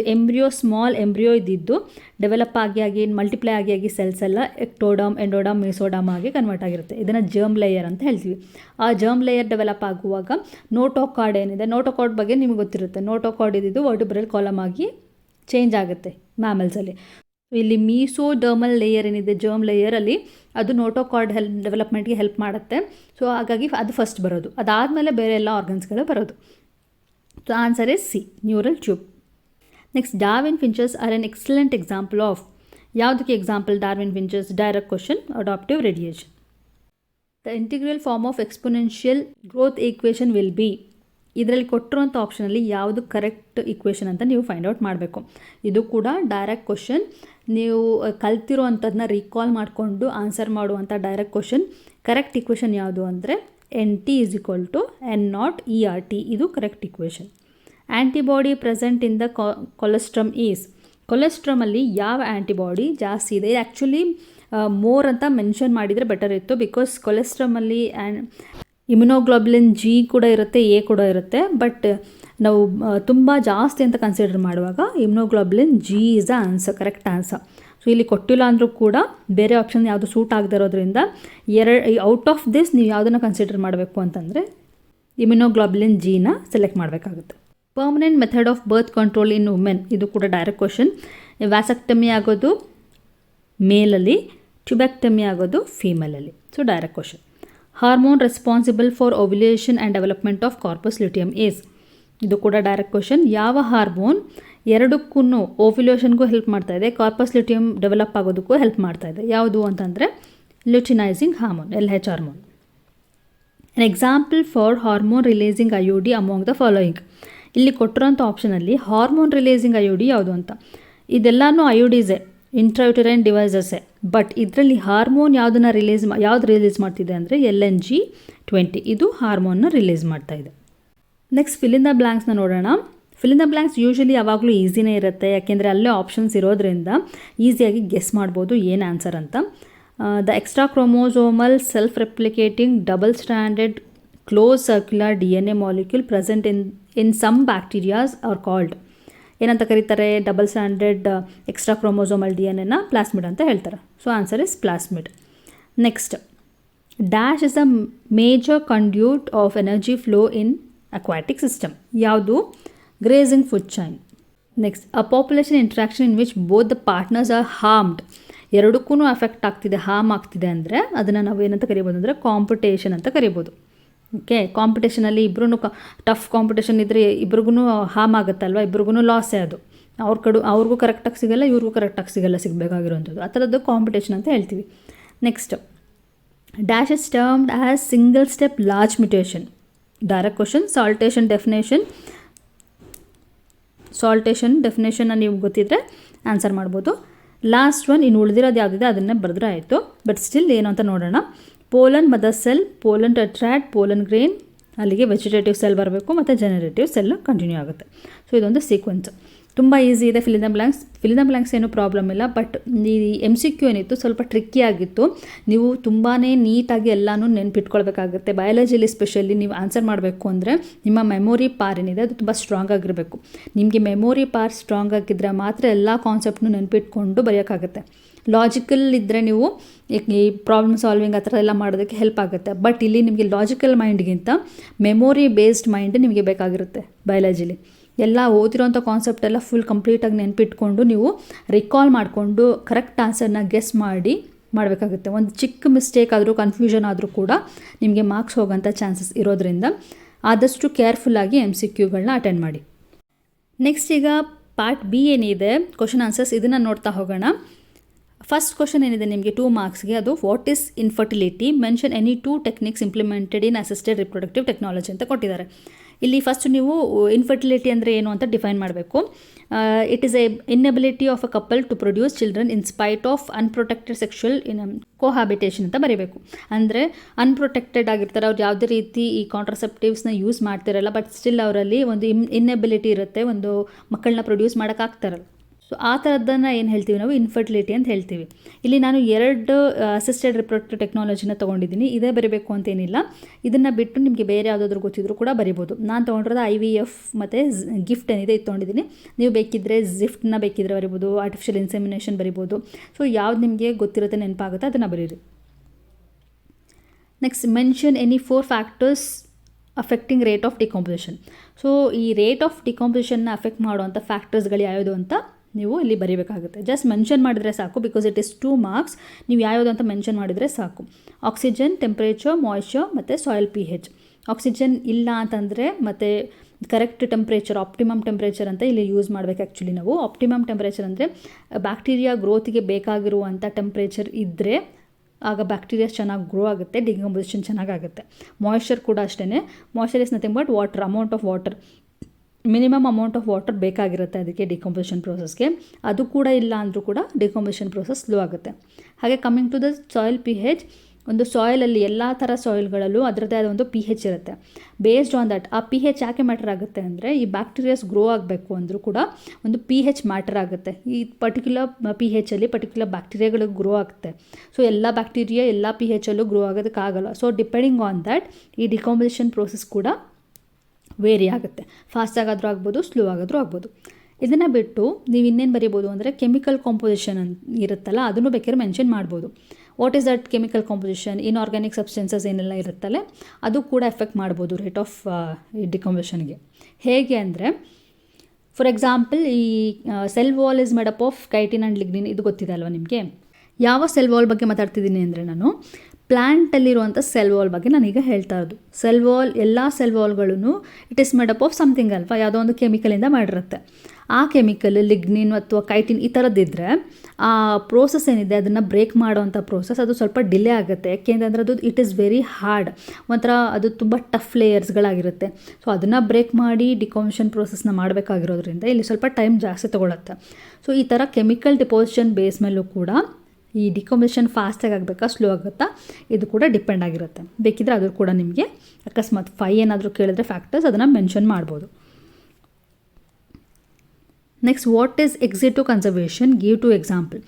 ಸ್ಮಾಲ್ ಎಂಬ್ರಿಯೋ ಇದ್ದಿದ್ದು ಡೆವಲಪ್ ಆಗಿ ಮಲ್ಟಿಪ್ಲೈ ಆಗಿ ಸೆಲ್ಸ್ ಎಲ್ಲ ಎಕ್ಟೋಡಮ್, ಎಂಡೋಡಮ್, ಮೆಸೋಡಮ್ ಆಗಿ ಕನ್ವರ್ಟ್ ಆಗಿರುತ್ತೆ. ಇದನ್ನು ಜರ್ಮ್ ಲೇಯರ್ ಅಂತ ಹೇಳ್ತೀವಿ. ಆ ಜರ್ಮ್ ಲೇಯರ್ ಡೆವಲಪ್ ಆಗುವಾಗ ನೋಟೋಕಾರ್ಡ್ ಏನಿದೆ, ನೋಟೋಕಾರ್ಡ್ ಬಗ್ಗೆ ನಿಮಗೆ ಗೊತ್ತಿರುತ್ತೆ. ನೋಟೋಕಾರ್ಡ್ ಇದ್ದಿದ್ದು ವರ್ಟಿಬ್ರಲ್ ಕಾಲಮ್ ಆಗಿ ಚೇಂಜ್ ಆಗುತ್ತೆ ಮ್ಯಾಮಲ್ಸಲ್ಲಿ. ಇಲ್ಲಿ ಮೀಸೋಡರ್ಮಲ್ ಲೇಯರ್ ಏನಿದೆ, ಜರ್ಮ್ ಲೇಯರಲ್ಲಿ, ಅದು ನೋಟೋಕಾರ್ಡ್ ಡೆವಲಪ್ಮೆಂಟ್ಗೆ ಹೆಲ್ಪ್ ಮಾಡುತ್ತೆ. ಸೊ ಹಾಗಾಗಿ ಅದು ಫಸ್ಟ್ ಬರೋದು. ಅದಾದಮೇಲೆ ಬೇರೆ ಎಲ್ಲ ಆರ್ಗನ್ಸ್ಗಳು ಬರೋದು. So answer is C, neural tube. Next, Darwin finches are an excellent example of. ಯಾವುದಕ್ಕೆ example Darwin finches? Direct question, adaptive radiation. The integral form of exponential growth equation will be. ಇದರಲ್ಲಿ ಕೊಟ್ಟಿರುವಂಥ ಆಪ್ಷನಲ್ಲಿ ಯಾವುದು ಕರೆಕ್ಟ್ ಈಕ್ವೇಷನ್ ಅಂತ ನೀವು find out ಮಾಡಬೇಕು. ಇದು ಕೂಡ direct question. ನೀವು ಕಲ್ತಿರೋ ಅಂಥದ್ದನ್ನ ರೀಕಾಲ್ ಮಾಡಿಕೊಂಡು ಆನ್ಸರ್ ಮಾಡುವಂಥ ಡೈರೆಕ್ಟ್ ಕ್ವಶನ್. ಕರೆಕ್ಟ್ ಈಕ್ವೇಷನ್ ಯಾವುದು ಅಂದರೆ NT = N0 ಇದು correct equation. Antibody present in the colostrum is. ಕೊಲೆಸ್ಟ್ರಮಲ್ಲಿ ಯಾವ ಆ್ಯಂಟಿಬಾಡಿ ಜಾಸ್ತಿ ಇದೆ? ಆ್ಯಕ್ಚುಲಿ ಮೋರ್ ಅಂತ ಮೆನ್ಷನ್ ಮಾಡಿದರೆ ಬೆಟರ್ ಇತ್ತು. ಬಿಕಾಸ್ ಕೊಲೆಸ್ಟ್ರಮಲ್ಲಿ ಇಮ್ಯುನೋಗ್ಲೋಬ್ಲಿನ್ G ಕೂಡ ಇರುತ್ತೆ, A ಕೂಡ ಇರುತ್ತೆ. ಬಟ್ ನಾವು ತುಂಬ ಜಾಸ್ತಿ ಅಂತ ಕನ್ಸಿಡರ್ ಮಾಡುವಾಗ immunoglobulin G is the answer, correct answer. So ಇಲ್ಲಿ ಕೊಟ್ಟಿಲ್ಲ ಅಂದರೂ ಕೂಡ ಬೇರೆ ಆಪ್ಷನ್ ಯಾವುದು ಸೂಟ್ ಆಗದೆ ಇರೋದ್ರಿಂದ ಔಟ್ ಆಫ್ ದಿಸ್ ನೀವು ಯಾವುದನ್ನು ಕನ್ಸಿಡರ್ ಮಾಡಬೇಕು ಅಂತಂದರೆ ಇಮ್ಯುನೋಗ್ಲೋಬ್ಲಿನ್ Gನ ಸೆಲೆಕ್ಟ್ ಮಾಡಬೇಕಾಗುತ್ತೆ. Permanent method of birth control in women. ಇದು ಕೂಡ ಡೈರೆಕ್ಟ್ ಕ್ವಶನ್. ವ್ಯಾಸಕ್ಟಮಿ ಆಗೋದು ಮೇಲಲ್ಲಿ, ಟ್ಯೂಬೆಕ್ಟಮಿ ಆಗೋದು ಫೀಮೇಲಲ್ಲಿ. So direct question. Hormone responsible for ovulation and development of corpus luteum is. ಇದು ಕೂಡ ಡೈರೆಕ್ಟ್ ಕ್ವಶನ್. ಯಾವ ಹಾರ್ಮೋನ್ ಎರಡಕ್ಕೂ, ಓವ್ಯುಲೇಷನ್ಗೂ ಹೆಲ್ಪ್ ಮಾಡ್ತಾ ಇದೆ, ಕಾರ್ಪಸ್ ಲ್ಯೂಟಿಯಮ್ ಡೆವಲಪ್ ಆಗೋದಕ್ಕೂ ಹೆಲ್ಪ್ ಮಾಡ್ತಾ ಇದೆ? ಯಾವುದು ಅಂತಂದರೆ luteinising hormone, LH hormone. An example for hormone releasing IUD among the following. ಇಲ್ಲಿ ಕೊಟ್ಟಿರೋಂಥ ಆಪ್ಷನಲ್ಲಿ ಹಾರ್ಮೋನ್ ರಿಲೀಸಿಂಗ್ IUD ಯಾವುದು ಅಂತ. ಇದೆಲ್ಲನೂ IUDಸೇ, ಇಂಟ್ರಾಯುಟರೈನ್ ಡಿವೈಸಸ್ಸೇ. ಬಟ್ ಇದರಲ್ಲಿ ಹಾರ್ಮೋನ್ ಯಾವುದು ರಿಲೀಸ್ ಮಾಡ್ತಿದೆ ಅಂದರೆ LNG-20. ಇದು ಹಾರ್ಮೋನ್ನ ರಿಲೀಸ್ ಮಾಡ್ತಾ ಇದೆ. ನೆಕ್ಸ್ಟ್, ಫಿಲ್ ಇನ್ ದ ಬ್ಲ್ಯಾಂಕ್ಸ್ನ ನೋಡೋಣ. Fill in the blanks usually ಯಾವಾಗಲೂ ಈಸಿನೇ ಇರುತ್ತೆ, ಯಾಕೆಂದರೆ ಅಲ್ಲೇ ಆಪ್ಷನ್ಸ್ ಇರೋದ್ರಿಂದ ಈಸಿಯಾಗಿ ಗೆಸ್ ಮಾಡ್ಬೋದು ಏನು ಆನ್ಸರ್ ಅಂತ. The extra chromosomal self replicating double stranded close circular DNA molecule present in some bacterias are called. ಏನಂತ ಕರೀತಾರೆ? Double stranded extra chromosomal DNA plasmid ಅಂತ ಹೇಳ್ತಾರೆ. So answer is plasmid. Next, dash is a major conduit of energy flow in aquatic system. ಯಾವುದು? Grazing food chain. Next, a population interaction in which both the partners are harmed. ಎರಡಕ್ಕೂ affect ಆಗ್ತಿದೆ, harm ಆಗ್ತಿದೆ ಅಂದರೆ ಅದನ್ನು ನಾವು ಏನಂತ ಕರಿಬೋದು ಅಂದರೆ ಕಾಂಪಿಟೇಷನ್ ಅಂತ ಕರಿಬೋದು. ಓಕೆ, ಕಾಂಪಿಟೇಷನಲ್ಲಿ ಇಬ್ಬರೂ ಟಫ್ ಕಾಂಪಿಟೇಷನ್ ಇದ್ದರೆ ಇಬ್ರಿಗೂ ಹಾರ್ಮ್ ಆಗುತ್ತಲ್ವ, ಇಬ್ರಿಗೂ ಲಾಸೇ ಅದು. ಅವ್ರಿಗೂ ಕರೆಕ್ಟಾಗಿ ಸಿಗಲ್ಲ, ಇವ್ರಿಗೂ ಕರೆಕ್ಟಾಗಿ ಸಿಗಬೇಕಾಗಿರೋಂಥದ್ದು. ಆ ಥರದ್ದು ಕಾಂಪಿಟೇಷನ್ ಅಂತ ಹೇಳ್ತೀವಿ. Next, dash is termed as single step large mutation. Direct question. Saltation ಡೆಫಿನೇಷನ್ನ ನೀವು ಗೊತ್ತಿದ್ದರೆ ಆನ್ಸರ್ ಮಾಡ್ಬೋದು. ಲಾಸ್ಟ್ ಒನ್, ಇನ್ನು ಉಳಿದಿರೋದು ಯಾವುದಿದೆ ಅದನ್ನೇ ಬರೆದ್ರೆ ಆಯಿತು. ಬಟ್ ಸ್ಟಿಲ್ ಏನು ಅಂತ ನೋಡೋಣ. Pollen mother cell, pollen tetrad, pollen grain, ಅಲ್ಲಿಗೆ ವೆಜಿಟೇಟಿವ್ ಸೆಲ್ ಬರಬೇಕು ಮತ್ತು ಜನರೇಟಿವ್ ಸೆಲ್ ಕಂಟಿನ್ಯೂ ಆಗುತ್ತೆ. ಸೊ ಇದೊಂದು ಸೀಕ್ವೆನ್ಸ್. ತುಂಬ ಈಸಿ ಇದೆ fill in the blanks. Fill in the blanks ಏನೂ ಪ್ರಾಬ್ಲಮ್ ಇಲ್ಲ. ಬಟ್ ಈ MCQ ಏನಿತ್ತು ಸ್ವಲ್ಪ ಟ್ರಿಕ್ಕಿ ಆಗಿತ್ತು. ನೀವು ತುಂಬಾ ನೀಟಾಗಿ ಎಲ್ಲನೂ ನೆನ್ಪಿಟ್ಕೊಳ್ಬೇಕಾಗುತ್ತೆ. ಬಯಾಲಜಿಲಿ ಸ್ಪೆಷಲಿ ನೀವು ಆನ್ಸರ್ ಮಾಡಬೇಕು ಅಂದರೆ ನಿಮ್ಮ ಮೆಮೊರಿ ಪಾರ್ ಏನಿದೆ ಅದು ತುಂಬ ಸ್ಟ್ರಾಂಗ್ ಆಗಿರಬೇಕು. ನಿಮಗೆ ಮೆಮೊರಿ ಪಾರ್ ಸ್ಟ್ರಾಂಗ್ ಆಗಿದ್ದರೆ ಮಾತ್ರ ಎಲ್ಲ ಕಾನ್ಸೆಪ್ಟ್ನು ನೆನ್ಪಿಟ್ಕೊಂಡು ಬರೆಯೋಕ್ಕಾಗುತ್ತೆ. ಲಾಜಿಕಲ್ ಇದ್ದರೆ ನೀವು ಈ ಪ್ರಾಬ್ಲಮ್ ಸಾಲ್ವಿಂಗ್ ಆ ಥರ ಎಲ್ಲ ಮಾಡೋದಕ್ಕೆ ಹೆಲ್ಪ್ ಆಗುತ್ತೆ. ಬಟ್ ಇಲ್ಲಿ ನಿಮಗೆ ಲಾಜಿಕಲ್ ಮೈಂಡ್ಗಿಂತ ಮೆಮೊರಿ ಬೇಸ್ಡ್ ಮೈಂಡ್ ನಿಮಗೆ ಬೇಕಾಗಿರುತ್ತೆ ಬಯಾಲಜಿಲಿ. ಎಲ್ಲ ಓದಿರೋಂಥ ಕಾನ್ಸೆಪ್ಟ್ ಎಲ್ಲ ಫುಲ್ ಕಂಪ್ಲೀಟಾಗಿ ನೆನ್ಪಿಟ್ಕೊಂಡು ನೀವು ರಿಕಾಲ್ ಮಾಡಿಕೊಂಡು ಕರೆಕ್ಟ್ ಆನ್ಸರ್ನ ಗೆಸ್ ಮಾಡಬೇಕಾಗುತ್ತೆ. ಒಂದು ಚಿಕ್ಕ ಮಿಸ್ಟೇಕ್ ಆದರೂ, ಕನ್ಫ್ಯೂಷನ್ ಆದರೂ ಕೂಡ ನಿಮಗೆ ಮಾರ್ಕ್ಸ್ ಹೋಗೋಂಥ ಚಾನ್ಸಸ್ ಇರೋದ್ರಿಂದ ಆದಷ್ಟು ಕೇರ್ಫುಲ್ಲಾಗಿ MCQಗಳನ್ನ ಅಟೆಂಡ್ ಮಾಡಿ. ನೆಕ್ಸ್ಟ್, ಈಗ ಪಾರ್ಟ್ B ಏನಿದೆ ಕ್ವಶನ್ ಆನ್ಸರ್ಸ್, ಇದನ್ನು ನೋಡ್ತಾ ಹೋಗೋಣ. ಫಸ್ಟ್ ಕ್ವಶನ್ ಏನಿದೆ ನಿಮಗೆ 2 ಮಾರ್ಕ್ಸ್ಗೆ, ಅದು what is infertility, mention any 2 techniques implemented in assisted reproductive technology ಅಂತ ಕೊಟ್ಟಿದ್ದಾರೆ. ಇಲ್ಲಿ ಫಸ್ಟ್ ನೀವು ಇನ್ಫರ್ಟಿಲಿಟಿ ಅಂದರೆ ಏನು ಅಂತ ಡಿಫೈನ್ ಮಾಡಬೇಕು. It is a inability of a couple to produce children in spite of unprotected sexual cohabitation ಅಂತ ಬರೀಬೇಕು. ಅಂದರೆ ಅನ್ಪ್ರೊಟೆಕ್ಟೆಡ್ ಆಗಿರ್ತಾರೆ, ಅವ್ರು ಯಾವುದೇ ರೀತಿ ಈ ಕಾಂಟ್ರಸೆಪ್ಟಿವ್ಸ್ನ ಯೂಸ್ ಮಾಡ್ತಿರಲ್ಲ, ಬಟ್ ಸ್ಟಿಲ್ ಅವರಲ್ಲಿ ಒಂದು ಇನ್ಎಬಿಲಿಟಿ ಇರುತ್ತೆ, ಒಂದು ಮಕ್ಕಳನ್ನ ಪ್ರೊಡ್ಯೂಸ್ ಮಾಡೋಕ್ಕಾಗ್ತಾರಲ್ಲ. ಸೊ ಆ ಥರದ್ದನ್ನು ಏನು ಹೇಳ್ತೀವಿ ನಾವು ಇನ್ಫರ್ಟಿಲಿಟಿ ಅಂತ ಹೇಳ್ತೀವಿ. ಇಲ್ಲಿ ನಾನು 2 ಅಸಿಸ್ಟೆಡ್ ರಿಪ್ರೊಡಕ್ಟಿವ್ ಟೆಕ್ನಾಲಜಿನ ತೊಗೊಂಡಿದ್ದೀನಿ. ಇದೇ ಬರೀಬೇಕು ಅಂತೇನಿಲ್ಲ, ಇದನ್ನು ಬಿಟ್ಟು ನಿಮಗೆ ಬೇರೆ ಯಾವುದಾದ್ರೂ ಗೊತ್ತಿದ್ರೂ ಕೂಡ ಬರಿಬೋದು. ನಾನು ತೊಗೊಂಡಿರೋದು IVF ಮತ್ತು ಗಿಫ್ಟ್ ಏನಿದೆ ಇದು ತೊಗೊಂಡಿದ್ದೀನಿ. ನೀವು ಬೇಕಿದ್ದರೆ ಜಿಫ್ಟ್ನ ಬೇಕಿದ್ರೆ ಬರಿಬೋದು, ಆರ್ಟಿಫಿಷಿಯಲ್ ಇನ್ಸೆಮಿನೇಷನ್ ಬರಿಬೋದು. ಸೊ ಯಾವ್ದು ನಿಮಗೆ ಗೊತ್ತಿರುತ್ತೆ ನೆನಪಾಗುತ್ತೆ ಅದನ್ನು ಬರೀರಿ. Next, mention any 4 factors affecting rate of decomposition. So ಈ ರೇಟ್ ಆಫ್ ಡಿಕಾಂಪೋಸಿಷನ್ನ ಅಫೆಕ್ಟ್ ಮಾಡುವಂಥ ಫ್ಯಾಕ್ಟರ್ಸ್ಗಳು ಯಾವುದು ಅಂತ ನೀವು ಇಲ್ಲಿ ಬರೀಬೇಕಾಗುತ್ತೆ. ಜಸ್ಟ್ ಮೆನ್ಷನ್ ಮಾಡಿದರೆ ಸಾಕು, ಬಿಕಾಸ್ ಇಟ್ ಇಸ್ 2 ಮಾರ್ಕ್ಸ್. ನೀವು ಯಾವುದು ಅಂತ ಮೆನ್ಷನ್ ಮಾಡಿದರೆ ಸಾಕು. ಆಕ್ಸಿಜನ್, ಟೆಂಪ್ರೇಚರ್, ಮಾಯ್ಶ್ಚರ್ ಮತ್ತು ಸಾಯಿಲ್ pH. ಆಕ್ಸಿಜನ್ ಇಲ್ಲ ಅಂತಂದರೆ ಮತ್ತು ಕರೆಕ್ಟ್ ಟೆಂಪ್ರೇಚರ್, ಆಪ್ಟಿಮಮ್ ಟೆಂಪ್ರೇಚರ್ ಅಂತ ಇಲ್ಲಿ ಯೂಸ್ ಮಾಡಬೇಕು. ಆ್ಯಕ್ಚುಲಿ ನಾವು ಆಪ್ಟಿಮಮ್ ಟೆಂಪ್ರೇಚರ್ ಅಂದರೆ ಬ್ಯಾಕ್ಟೀರಿಯಾ ಗ್ರೋತಿಗೆ ಬೇಕಾಗಿರುವಂಥ ಟೆಂಪ್ರೇಚರ್ ಇದ್ದರೆ ಆಗ ಬ್ಯಾಕ್ಟೀರಿಯಾಸ್ ಚೆನ್ನಾಗಿ ಗ್ರೋ ಆಗುತ್ತೆ, ಡಿಕಂಪೋಸಿಷನ್ ಚೆನ್ನಾಗಾಗುತ್ತೆ. ಮಾಯ್ಶ್ಚರ್ ಕೂಡ ಅಷ್ಟೇ. Moisture is nothing but water, amount of water, minimum amount of water ಬೇಕಾಗಿರುತ್ತೆ ಅದಕ್ಕೆ ಡಿಕಂಪೋಸಿಷನ್ ಪ್ರೋಸೆಸ್ಗೆ. ಅದು ಕೂಡ ಇಲ್ಲ ಅಂದರೂ ಕೂಡ ಡಿಕಂಪೋಸಿಷನ್ ಪ್ರೋಸೆಸ್ ಸ್ಲೋ ಆಗುತ್ತೆ. ಹಾಗೆ coming to the soil pH, ಒಂದು ಸಾಯಿಲಲ್ಲಿ ಎಲ್ಲ ಥರ ಸಾಯಿಲ್ಗಳಲ್ಲೂ ಅದರದ್ದೇ ಆದ ಒಂದು pH ಇರುತ್ತೆ. ಬೇಸ್ಡ್ ಆನ್ ದಟ್ ಆ pH ಯಾಕೆ ಮ್ಯಾಟರ್ ಆಗುತ್ತೆ ಅಂದರೆ, ಈ ಬ್ಯಾಕ್ಟೀರಿಯಾಸ್ ಗ್ರೋ ಆಗಬೇಕು ಅಂದರೂ ಕೂಡ ಒಂದು pH ಮ್ಯಾಟರ್ ಆಗುತ್ತೆ. ಈ ಪರ್ಟಿಕ್ಯುಲರ್ pHಲ್ಲಿ ಪರ್ಟಿಕ್ಯುಲರ್ ಬ್ಯಾಕ್ಟೀರಿಯಾಗಳು ಗ್ರೋ ಆಗುತ್ತೆ. ಸೊ ಎಲ್ಲ ಬ್ಯಾಕ್ಟೀರಿಯಾ ಎಲ್ಲ pHಲ್ಲೂ ಗ್ರೋ ಆಗೋದಕ್ಕಾಗಲ್ಲ. ಸೊ ಡಿಪೆಂಡಿಂಗ್ ಆನ್ ದ್ಯಾಟ್ ಈ ಡಿಕಾಂಪೋಸಿಷನ್ ಪ್ರೋಸೆಸ್ ಕೂಡ ವೇರಿ ಆಗುತ್ತೆ. ಫಾಸ್ಟಾಗಾದರೂ ಆಗ್ಬೋದು, ಸ್ಲೋ ಆಗಾದರೂ ಆಗ್ಬೋದು. ಇದನ್ನು ಬಿಟ್ಟು ನೀವು ಇನ್ನೇನು ಬರೀಬೋದು ಅಂದರೆ ಕೆಮಿಕಲ್ ಕಾಂಪೋಸಿಷನ್ ಅಂತ ಇರುತ್ತಲ್ಲ, ಅದನ್ನು ಬೇಕಾದ್ರೆ ಮೆನ್ಷನ್ ಮಾಡ್ಬೋದು. What is that chemical composition? Inorganic substances ಏನೆಲ್ಲ ಇರುತ್ತಲ್ಲ ಅದು ಕೂಡ ಎಫೆಕ್ಟ್ ಮಾಡ್ಬೋದು ರೇಟ್ ಆಫ್ ಡಿಕಂಪೋಸಿಷನ್ಗೆ. ಹೇಗೆ ಅಂದರೆ, ಫಾರ್ ಎಕ್ಸಾಂಪಲ್ ಈ cell wall is made up of chitin and lignin, ಇದು ಗೊತ್ತಿದೆ ಅಲ್ವಾ ನಿಮಗೆ? ಯಾವ ಸೆಲ್ ವಾಲ್ ಬಗ್ಗೆ ಮಾತಾಡ್ತಿದ್ದೀನಿ ಅಂದರೆ, ನಾನು ಪ್ಲ್ಯಾಂಟಲ್ಲಿರುವಂಥ ಸೆಲ್ ವಾಲ್ ಬಗ್ಗೆ ನಾನೀಗ ಹೇಳ್ತಾ ಇರೋದು. ಸೆಲ್ ವಾಲ್, ಎಲ್ಲ ಸೆಲ್ ವಾಲ್ಗಳೂ it is made up of something ಅಲ್ವಾ, ಯಾವುದೋ ಒಂದು ಕೆಮಿಕಲಿಂದ ಮಾಡಿರುತ್ತೆ. ಆ ಕೆಮಿಕಲ್ ಲಿಗ್ನಿನ್ ಅಥವಾ ಕೈಟಿನ್ ಈ ಥರದ್ದಿದ್ದರೆ ಆ ಪ್ರೋಸೆಸ್ ಏನಿದೆ ಅದನ್ನು ಬ್ರೇಕ್ ಮಾಡೋವಂಥ ಪ್ರೋಸೆಸ್ ಅದು ಸ್ವಲ್ಪ ಡಿಲೇ ಆಗುತ್ತೆ. ಯಾಕೆಂತಂದರೆ ಅದು ಇಟ್ ಈಸ್ ವೆರಿ ಹಾರ್ಡ್, ಒಂಥರ ಅದು ತುಂಬ ಟಫ್ ಲೇಯರ್ಸ್ಗಳಾಗಿರುತ್ತೆ. ಸೊ ಅದನ್ನು ಬ್ರೇಕ್ ಮಾಡಿ ಡಿಕಾಂಪೋಸಿಷನ್ ಪ್ರೋಸೆಸ್ನ ಮಾಡಬೇಕಾಗಿರೋದ್ರಿಂದ ಇಲ್ಲಿ ಸ್ವಲ್ಪ ಟೈಮ್ ಜಾಸ್ತಿ ತೊಗೊಳುತ್ತೆ. ಸೊ ಈ ಥರ ಕೆಮಿಕಲ್ ಡಿಪೋಸಿಷನ್ ಬೇಸ್ ಮೇಲೂ ಕೂಡ ಈ ಡಿಕಾಂಪೋಸಿಷನ್ ಫಾಸ್ಟಾಗಿ ಆಗಬೇಕಾ ಸ್ಲೋ ಆಗುತ್ತಾ ಇದು ಕೂಡ ಡಿಪೆಂಡ್ ಆಗಿರುತ್ತೆ. ಬೇಕಿದ್ರೆ ಅದು ಕೂಡ ನಿಮಗೆ ಅಕಸ್ಮಾತ್ 5 ಏನಾದರೂ ಕೇಳಿದ್ರೆ ಫ್ಯಾಕ್ಟರ್ಸ್ ಅದನ್ನು ಮೆನ್ಷನ್ ಮಾಡ್ಬೋದು. Next, what is exit conservation? Give 2 example.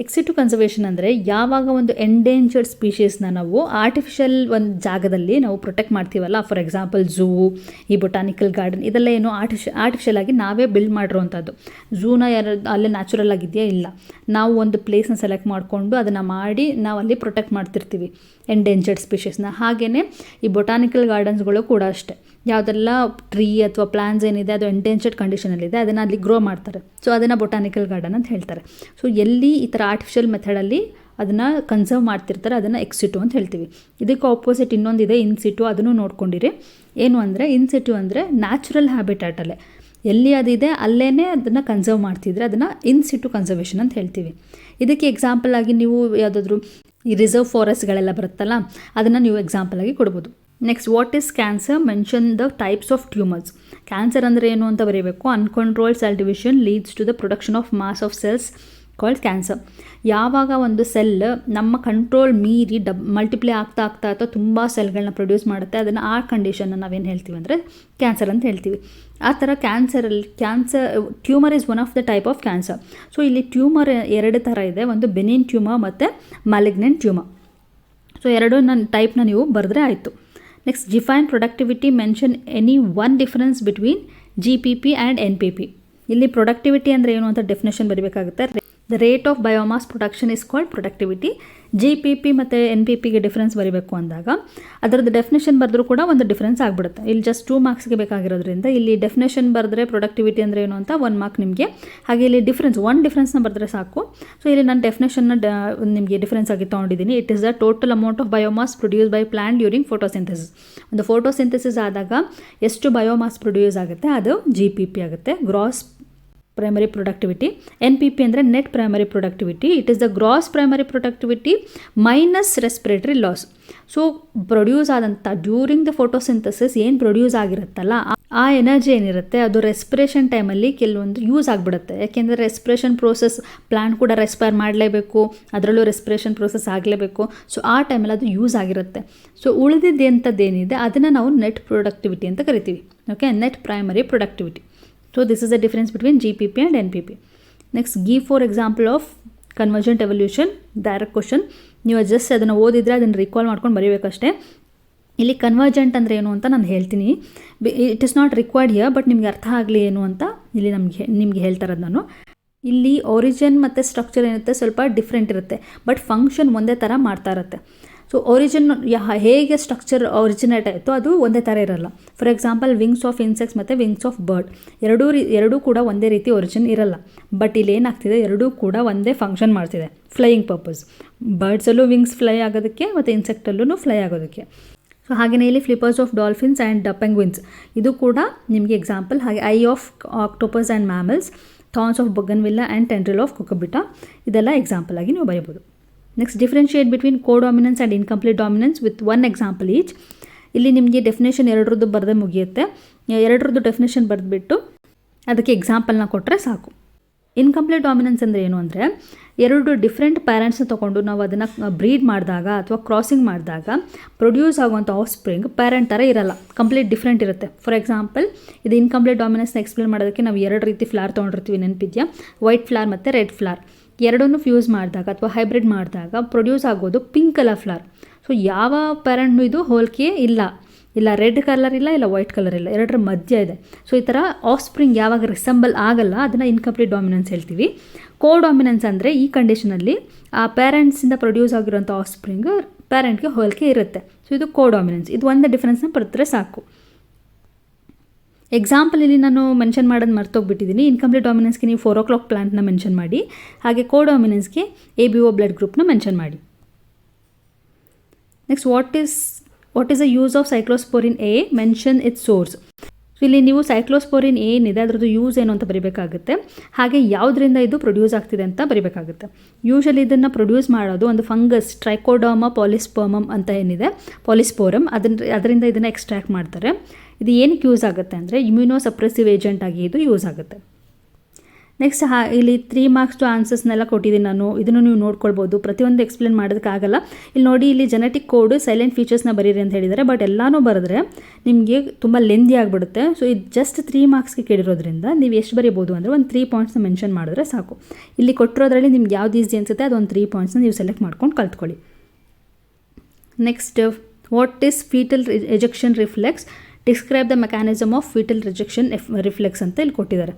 Exit conservation ಅಂದರೆ ಯಾವಾಗ ಒಂದು ಎಂಡೇಂಜರ್ಡ್ ಸ್ಪೀಷೀಸ್ನ ನಾವು ಆರ್ಟಿಫಿಷಿಯಲ್ ಒಂದು ಜಾಗದಲ್ಲಿ ನಾವು ಪ್ರೊಟೆಕ್ಟ್ ಮಾಡ್ತೀವಲ್ಲ, ಫಾರ್ ಎಕ್ಸಾಂಪಲ್ ಝೂ, ಈ ಬೊಟಾನಿಕಲ್ ಗಾರ್ಡನ್, ಇದೆಲ್ಲ ಏನು ಆರ್ಟಿಫಿಷಿಯಲ್ ಆಗಿ ನಾವೇ ಬಿಲ್ಡ್ ಮಾಡಿರೋವಂಥದ್ದು. ಝೂನ ಅಲ್ಲೇ ನ್ಯಾಚುರಲ್ ಆಗಿದೆಯಾ? ಇಲ್ಲ, ನಾವು ಒಂದು ಪ್ಲೇಸ್ನ ಸೆಲೆಕ್ಟ್ ಮಾಡಿಕೊಂಡು ಅದನ್ನು ಮಾಡಿ ನಾವು ಅಲ್ಲಿ ಪ್ರೊಟೆಕ್ಟ್ ಮಾಡ್ತಿರ್ತೀವಿ ಎಂಡೇಂಜರ್ಡ್ ಸ್ಪೀಷೀಸ್ನ. ಹಾಗೆಯೇ ಈ ಬೊಟಾನಿಕಲ್ ಗಾರ್ಡನ್ಸ್ಗಳು ಕೂಡ ಅಷ್ಟೇ. ಯಾವುದೆಲ್ಲ ಟ್ರೀ ಅಥವಾ ಪ್ಲಾಂಟ್ಸ್ ಏನಿದೆ ಅದು ಎಂಡೇಂಜರ್ಡ್ ಕಂಡೀಷನಲ್ಲಿದೆ ಅದನ್ನು ಅಲ್ಲಿ ಗ್ರೋ ಮಾಡ್ತಾರೆ. ಸೊ ಅದನ್ನು ಬೊಟಾನಿಕಲ್ ಗಾರ್ಡನ್ ಅಂತ ಹೇಳ್ತಾರೆ. ಸೊ ಎಲ್ಲಿ ಈ ಥರ ಆರ್ಟಿಫಿಷಿಯಲ್ ಮೆಥಡಲ್ಲಿ ಅದನ್ನು ಕನ್ಸರ್ವ್ ಮಾಡ್ತಿರ್ತಾರೆ ಅದನ್ನು ಎಕ್ಸಿಟು ಅಂತ ಹೇಳ್ತೀವಿ. ಇದಕ್ಕೆ ಆಪೋಸಿಟ್ ಇನ್ನೊಂದಿದೆ ಇನ್ಸಿಟು, ಅದನ್ನು ನೋಡ್ಕೊಂಡಿರಿ. ಏನು ಅಂದರೆ, ಇನ್ಸಿಟು ಅಂದರೆ ನ್ಯಾಚುರಲ್ ಹ್ಯಾಬಿಟ್ಯಾಟಲ್ಲೇ ಎಲ್ಲಿ ಅದಿದೆ ಅಲ್ಲೇ ಅದನ್ನು ಕನ್ಸರ್ವ್ ಮಾಡ್ತಿದ್ರೆ ಅದನ್ನು ಇನ್ಸಿಟು ಕನ್ಸರ್ವೇಷನ್ ಅಂತ ಹೇಳ್ತೀವಿ. ಇದಕ್ಕೆ ಎಕ್ಸಾಂಪಲ್ ಆಗಿ ನೀವು ಯಾವುದಾದ್ರೂ ಈ ರಿಸರ್ವ್ ಫಾರೆಸ್ಟ್ಗಳೆಲ್ಲ ಬರುತ್ತಲ್ಲ ಅದನ್ನು ನೀವು ಎಕ್ಸಾಂಪಲ್ ಆಗಿ ಕೊಡ್ಬೋದು. Next, what is cancer? Mention the types of tumours. Cancer ಅಂದರೆ ಏನು ಅಂತ ಬರೀಬೇಕು. Uncontrolled cell division leads to the production of mass of cells called cancer. ಯಾವಾಗ ಒಂದು ಸೆಲ್ ನಮ್ಮ ಕಂಟ್ರೋಲ್ ಮೀರಿ ಮಲ್ಟಿಪ್ಲೈ ಆಗ್ತಾ ತುಂಬ ಸೆಲ್ಗಳನ್ನ ಪ್ರೊಡ್ಯೂಸ್ ಮಾಡುತ್ತೆ, ಅದನ್ನು ಆ ಕಂಡೀಷನ್ನ ನಾವೇನು ಹೇಳ್ತೀವಿ ಅಂದರೆ ಕ್ಯಾನ್ಸರ್ ಅಂತ ಹೇಳ್ತೀವಿ. ಆ ಥರ tumour is one of the type of cancer. So ಇಲ್ಲಿ ಟ್ಯೂಮರ್ 2 ಥರ ಇದೆ, ಒಂದು ಬೆನಿನ್ ಟ್ಯೂಮರ್ ಮತ್ತು ಮ್ಯಾಲಿಗ್ನೆಂಟ್ ಟ್ಯೂಮರ್. ಸೊ 2 ಟೈಪ್ನ ನೀವು ಬರೆದ್ರೆ ಆಯಿತು. Next, define productivity. Mention any one difference between GPP and NPP. ಇಲ್ಲಿ ಪ್ರೊಡಕ್ಟಿವಿಟಿ ಅಂದರೆ ಏನು ಅಂತ ಡೆಫಿನೇಷನ್ ಬರೀಬೇಕಾಗುತ್ತೆ. The rate of biomass production is called productivity. GPP ಮತ್ತು NPPಗೆ ಡಿಫ್ರೆನ್ಸ್ ಬರೀಬೇಕು ಅಂದಾಗ ಅದರದ್ದು ಡೆಫಿನೇಷನ್ ಬರೆದ್ರೂ ಕೂಡ ಒಂದು ಡಿಫ್ರೆನ್ಸ್ ಆಗಿಬಿಡುತ್ತೆ. ಇಲ್ಲಿ ಜಸ್ಟ್ 2 ಮಾರ್ಕ್ಸ್ಗೆ ಬೇಕಾಗಿರೋದ್ರಿಂದ ಇಲ್ಲಿ ಡೆಫಿನೇಷನ್ ಬರೆದ್ರೆ ಪ್ರೊಡಕ್ಟಿವಿಟಿ ಅಂದರೆ ಏನು ಅಂತ 1 ಮಾರ್ಕ್ ನಿಮಗೆ. ಹಾಗೆ ಇಲ್ಲಿ ಡಿಫ್ರೆನ್ಸ್ನ ಬರೆದ್ರೆ ಸಾಕು. ಸೊ ಇಲ್ಲಿ ನಾನು ಡೆಫಿನೇಷನ್ನ ನಿಮಗೆ ಡಿಫ್ರೆನ್ಸ್ ಆಗಿ ತೊಗೊಂಡಿದ್ದೀನಿ. It is the total amount of biomass produce by plant during photosynthesis. ಒಂದು ಫೋಟೋಸಿಂಥೆಸಿಸ್ ಆದಾಗ ಎಷ್ಟು ಬಯೋಮಾಸ್ ಪ್ರೊಡ್ಯೂಸ್ ಆಗುತ್ತೆ ಅದು GPP ಆಗುತ್ತೆ, ಗ್ರಾಸ್ ಪ್ರೈಮರಿ ಪ್ರೊಡಕ್ಟಿವಿಟಿ. NPP ಅಂದರೆ net primary productivity. It is the gross primary productivity minus respiratory loss. So produce ಆದಂಥ during the photosynthesis ಏನು produce ಆಗಿರುತ್ತಲ್ಲ ಆ ಎನರ್ಜಿ ಏನಿರುತ್ತೆ ಅದು ರೆಸ್ಪಿರೇಷನ್ ಟೈಮಲ್ಲಿ ಕೆಲವೊಂದು ಯೂಸ್ ಆಗಿಬಿಡುತ್ತೆ. ಯಾಕೆಂದರೆ ರೆಸ್ಪಿರೇಷನ್ ಪ್ರೋಸೆಸ್ ಪ್ಲಾಂಟ್ ಕೂಡ ರೆಸ್ಪೈರ್ ಮಾಡಲೇಬೇಕು, ಅದರಲ್ಲೂ ರೆಸ್ಪಿರೇಷನ್ ಪ್ರೋಸೆಸ್ ಆಗಲೇಬೇಕು. ಸೊ ಆ ಟೈಮಲ್ಲಿ ಅದು ಯೂಸ್ ಆಗಿರುತ್ತೆ. ಸೊ ಉಳಿದಿದ್ದೆಂಥದ್ದೇನಿದೆ ಅದನ್ನು ನಾವು ನೆಟ್ ಪ್ರೊಡಕ್ಟಿವಿಟಿ ಅಂತ ಕರಿತೀವಿ. Okay, net primary productivity. So this is the difference between GPP and NPP. Next give for example of convergent evolution, direct question. ನೀವು ಜಸ್ಟ್ ಅದನ್ನು ಓದಿದರೆ ಅದನ್ನು ರಿಕಾಲ್ ಮಾಡ್ಕೊಂಡು ಬರೀಬೇಕಷ್ಟೇ. ಇಲ್ಲಿ ಕನ್ವರ್ಜೆಂಟ್ ಅಂದರೆ ಏನು ಅಂತ ನಾನು ಹೇಳ್ತೀನಿ. It is not required here, but ನಿಮಗೆ ಅರ್ಥ ಆಗಲಿ ಏನು ಅಂತ ಇಲ್ಲಿ ನಿಮಗೆ ಹೇಳ್ತಾ ಇರೋದು ನಾನು. ಇಲ್ಲಿ ಒರಿಜಿನ್ ಮತ್ತು ಸ್ಟ್ರಕ್ಚರ್ ಏನಿರುತ್ತೆ ಸ್ವಲ್ಪ ಡಿಫ್ರೆಂಟ್ ಇರುತ್ತೆ, ಬಟ್ ಫಂಕ್ಷನ್ ಒಂದೇ ಥರ ಮಾಡ್ತಾ ಇರುತ್ತೆ. ಸೊ ಒರಿಜಿನ್ ಹೇಗೆ ಸ್ಟ್ರಕ್ಚರ್ ಒರಿಜಿನೇಟ್ ಆಯಿತು ಅದು ಒಂದೇ ಥರ ಇರಲ್ಲ. For example wings of insects ಮತ್ತು ವಿಂಗ್ಸ್ ಆಫ್ ಬರ್ಡ್ ಎರಡೂ ಕೂಡ ಒಂದೇ ರೀತಿ ಒರಿಜಿನ್ ಇರಲ್ಲ. ಬಟ್ ಇಲ್ಲಿ ಏನಾಗ್ತಿದೆ, ಎರಡೂ ಕೂಡ ಒಂದೇ ಫಂಕ್ಷನ್ ಮಾಡ್ತಿದೆ, ಫ್ಲೈಯಿಂಗ್ ಪರ್ಪಸ್. ಬರ್ಡ್ಸಲ್ಲೂ ವಿಂಗ್ಸ್ ಫ್ಲೈ ಆಗೋದಕ್ಕೆ ಮತ್ತು ಇನ್ಸೆಕ್ಟಲ್ಲೂ ಫ್ಲೈ ಆಗೋದಕ್ಕೆ. ಸೊ ಹಾಗೆಯೇ ಇಲ್ಲಿ flippers of dolphins and penguins ಇದು ಕೂಡ ನಿಮಗೆ ಎಕ್ಸಾಂಪಲ್. ಹಾಗೆ eye of octopus and mammals, thorns of bougainvillea and tendril of cucurbita, ಇದೆಲ್ಲ ಎಕ್ಸಾಂಪಲ್ ಆಗಿ ನೀವು ಬರೀಬೋದು. Next differentiate between codominance and incomplete dominance with one example each. ಇಲ್ಲಿ ನಿಮಗೆ ಡೆಫಿನೇಷನ್ ಎರಡರದ್ದು ಬರೆದೇ ಮುಗಿಯುತ್ತೆ. ಎರಡರದ್ದು ಡೆಫಿನೇಷನ್ ಬರೆದ್ಬಿಟ್ಟು ಅದಕ್ಕೆ ಎಕ್ಸಾಂಪಲ್ನ ಕೊಟ್ಟರೆ ಸಾಕು. ಇನ್ಕಂಪ್ಲೀಟ್ ಡಾಮಿನೆನ್ಸ್ ಅಂದರೆ ಏನು ಅಂದರೆ, ಎರಡು ಡಿಫ್ರೆಂಟ್ ಪ್ಯಾರೆಂಟ್ಸ್ನ ತೊಗೊಂಡು ನಾವು ಅದನ್ನು ಬ್ರೀಡ್ ಮಾಡಿದಾಗ ಅಥವಾ ಕ್ರಾಸಿಂಗ್ ಮಾಡಿದಾಗ ಪ್ರೊಡ್ಯೂಸ್ ಆಗುವಂಥ ಆಫ್ ಸ್ಪ್ರಿಂಗ್ ಪ್ಯಾರೆಂಟ್ ಥರ ಇರಲ್ಲ, ಕಂಪ್ಲೀಟ್ ಡಿಫ್ರೆಂಟ್ ಇರುತ್ತೆ. ಫಾರ್ ಎಕ್ಸಾಂಪಲ್ ಇದು ಇನ್ಕಂಪ್ಲೀಟ್ ಡಾಮಿನೆನ್ಸ್ನ ಎಕ್ಸ್ಪ್ಲೇನ್ ಮಾಡೋದಕ್ಕೆ ನಾವು ಎರಡು ರೀತಿ ಫ್ಲಾರ್ ತೊಗೊಂಡಿರ್ತೀವಿ, ನೆನಪಿದೆಯಾ? ವೈಟ್ ಫ್ಲಾರ್ ಮತ್ತು ರೆಡ್ ಫ್ಲಾರ್. ಎರಡನ್ನೂ ಫ್ಯೂಸ್ ಮಾಡಿದಾಗ ಅಥವಾ ಹೈಬ್ರಿಡ್ ಮಾಡಿದಾಗ ಪ್ರೊಡ್ಯೂಸ್ ಆಗೋದು ಪಿಂಕ್ ಕಲರ್ ಫ್ಲಾರ್. ಸೊ ಯಾವ ಪ್ಯಾರೆಂಟ್ನು ಇದು ಹೋಲಿಕೆ ಇಲ್ಲ ರೆಡ್ ಕಲರ್ ಇಲ್ಲ ವೈಟ್ ಕಲರ್ ಇಲ್ಲ, ಎರಡರ ಮಧ್ಯ ಇದೆ. ಸೊ ಈ ಥರ ಆಫ್ ಸ್ಪ್ರಿಂಗ್ ಯಾವಾಗ ರಿಸೆಂಬಲ್ ಆಗಲ್ಲ ಅದನ್ನು ಇನ್ಕಂಪ್ಲೀಟ್ ಡಾಮಿನೆನ್ಸ್ ಹೇಳ್ತೀವಿ. ಕೋಡಾಮಿನೆನ್ಸ್ ಅಂದರೆ ಈ ಕಂಡೀಷನಲ್ಲಿ ಆ ಪೇರೆಂಟ್ಸಿಂದ ಪ್ರೊಡ್ಯೂಸ್ ಆಗಿರೋಂಥ ಆಫ್ ಸ್ಪ್ರಿಂಗ್ ಪೇರೆಂಟ್ಗೆ ಹೋಲಿಕೆ ಇರುತ್ತೆ. ಸೊ ಇದು ಕೋಡಾಮಿನೆನ್ಸ್. ಇದು ಒಂದು ಡಿಫ್ರೆನ್ಸ್ನ ಬರೆದ್ರೆ ಸಾಕು. ಎಕ್ಸಾಂಪಲ್ ಇಲ್ಲಿ ನಾನು ಮೆನ್ಷನ್ ಮಾಡೋದು ಮರ್ತೋಗ್ಬಿಟ್ಟಿದ್ದೀನಿ. ಇನ್ಕಂಪ್ಲೀಟ್ ಡಾಮಿನೆನ್ಸ್ಗೆ ನೀವು 4 o'clock ಪ್ಲಾಂಟ್ನ ಮೆನ್ಷನ್ ಮಾಡಿ, ಹಾಗೆ ಕೋಡಾಮಿನೆನ್ಸ್ಗೆ ABO ಬ್ಲಡ್ ಗ್ರೂಪ್ನ ಮೆನ್ಷನ್ ಮಾಡಿ. Next what is the use of cyclosporin A, mention its source. So ಇಲ್ಲಿ ನೀವು ಸೈಕ್ಲೋಸ್ಪೋರಿನ್ ಏನಿದೆ ಅದರದ್ದು ಯೂಸ್ ಏನು ಅಂತ ಬರೀಬೇಕಾಗುತ್ತೆ, ಹಾಗೆ ಯಾವುದರಿಂದ ಇದು ಪ್ರೊಡ್ಯೂಸ್ ಆಗ್ತಿದೆ ಅಂತ ಬರೀಬೇಕಾಗುತ್ತೆ. ಯೂಶಲಿ ಇದನ್ನು ಪ್ರೊಡ್ಯೂಸ್ ಮಾಡೋದು ಒಂದು ಫಂಗಸ್ ಟ್ರೈಕೋಡರ್ಮಾ ಪಾಲಿಸ್ಪರ್ಮಮ್ ಅಂತ ಏನಿದೆ, ಪಾಲಿಸ್ಪೋರಮ್, ಅದರಿಂದ ಇದನ್ನು ಎಕ್ಸ್ಟ್ರಾಕ್ಟ್ ಮಾಡ್ತಾರೆ. ಇದು ಏನಕ್ಕೆ ಯೂಸ್ ಆಗುತ್ತೆ ಅಂದರೆ ಇಮ್ಯುನೋ ಸಪ್ರೆಸಿವ್ ಏಜೆಂಟ್ ಆಗಿ ಇದು ಯೂಸ್ ಆಗುತ್ತೆ. ನೆಕ್ಸ್ಟ್ ಇಲ್ಲಿ 3 marks ಆನ್ಸರ್ಸ್ನೆಲ್ಲ ಕೊಟ್ಟಿದ್ದೀನಿ ನಾನು, ಇದನ್ನು ನೀವು ನೋಡ್ಕೊಳ್ಬೋದು. ಪ್ರತಿಯೊಂದು ಎಕ್ಸ್ಪ್ಲೇನ್ ಮಾಡೋದಕ್ಕಾಗಲ್ಲ. ಇಲ್ಲಿ ನೋಡಿ, ಇಲ್ಲಿ ಜೆನೆಟಿಕ್ ಕೋಡ್ ಸೈಲೆಂಟ್ ಫೀಚರ್ಸ್ನ ಬರೀರಿ ಅಂತ ಹೇಳಿದ್ದಾರೆ, ಬಟ್ ಎಲ್ಲನೂ ಬರೆದ್ರೆ ನಿಮಗೆ ತುಂಬ ಲೆಂದಿ ಆಗಿಬಿಡುತ್ತೆ. ಸೊ ಇದು ಜಸ್ಟ್ 3 marksಗೆ ಕೇಳಿರೋದ್ರಿಂದ ನೀವು ಎಷ್ಟು ಬರೀಬೋದು ಅಂದರೆ ಒಂದು 3 pointsನ ಮೆನ್ಷನ್ ಮಾಡಿದ್ರೆ ಸಾಕು. ಇಲ್ಲಿ ಕೊಟ್ಟಿರೋದ್ರಲ್ಲಿ ನಿಮ್ಗೆ ಯಾವ್ದು ಈಸಿ ಅನಿಸುತ್ತೆ ಅದೊಂದು 3 pointsನ ನೀವು ಸೆಲೆಕ್ಟ್ ಮಾಡ್ಕೊಂಡು ಕಲ್ತ್ಕೊಳ್ಳಿ. Next what is foetal ejection reflex, describe the mechanism of foetal rejection reflex ಅಂತ ಇಲ್ಲಿ ಕೊಟ್ಟಿದ್ದಾರೆ.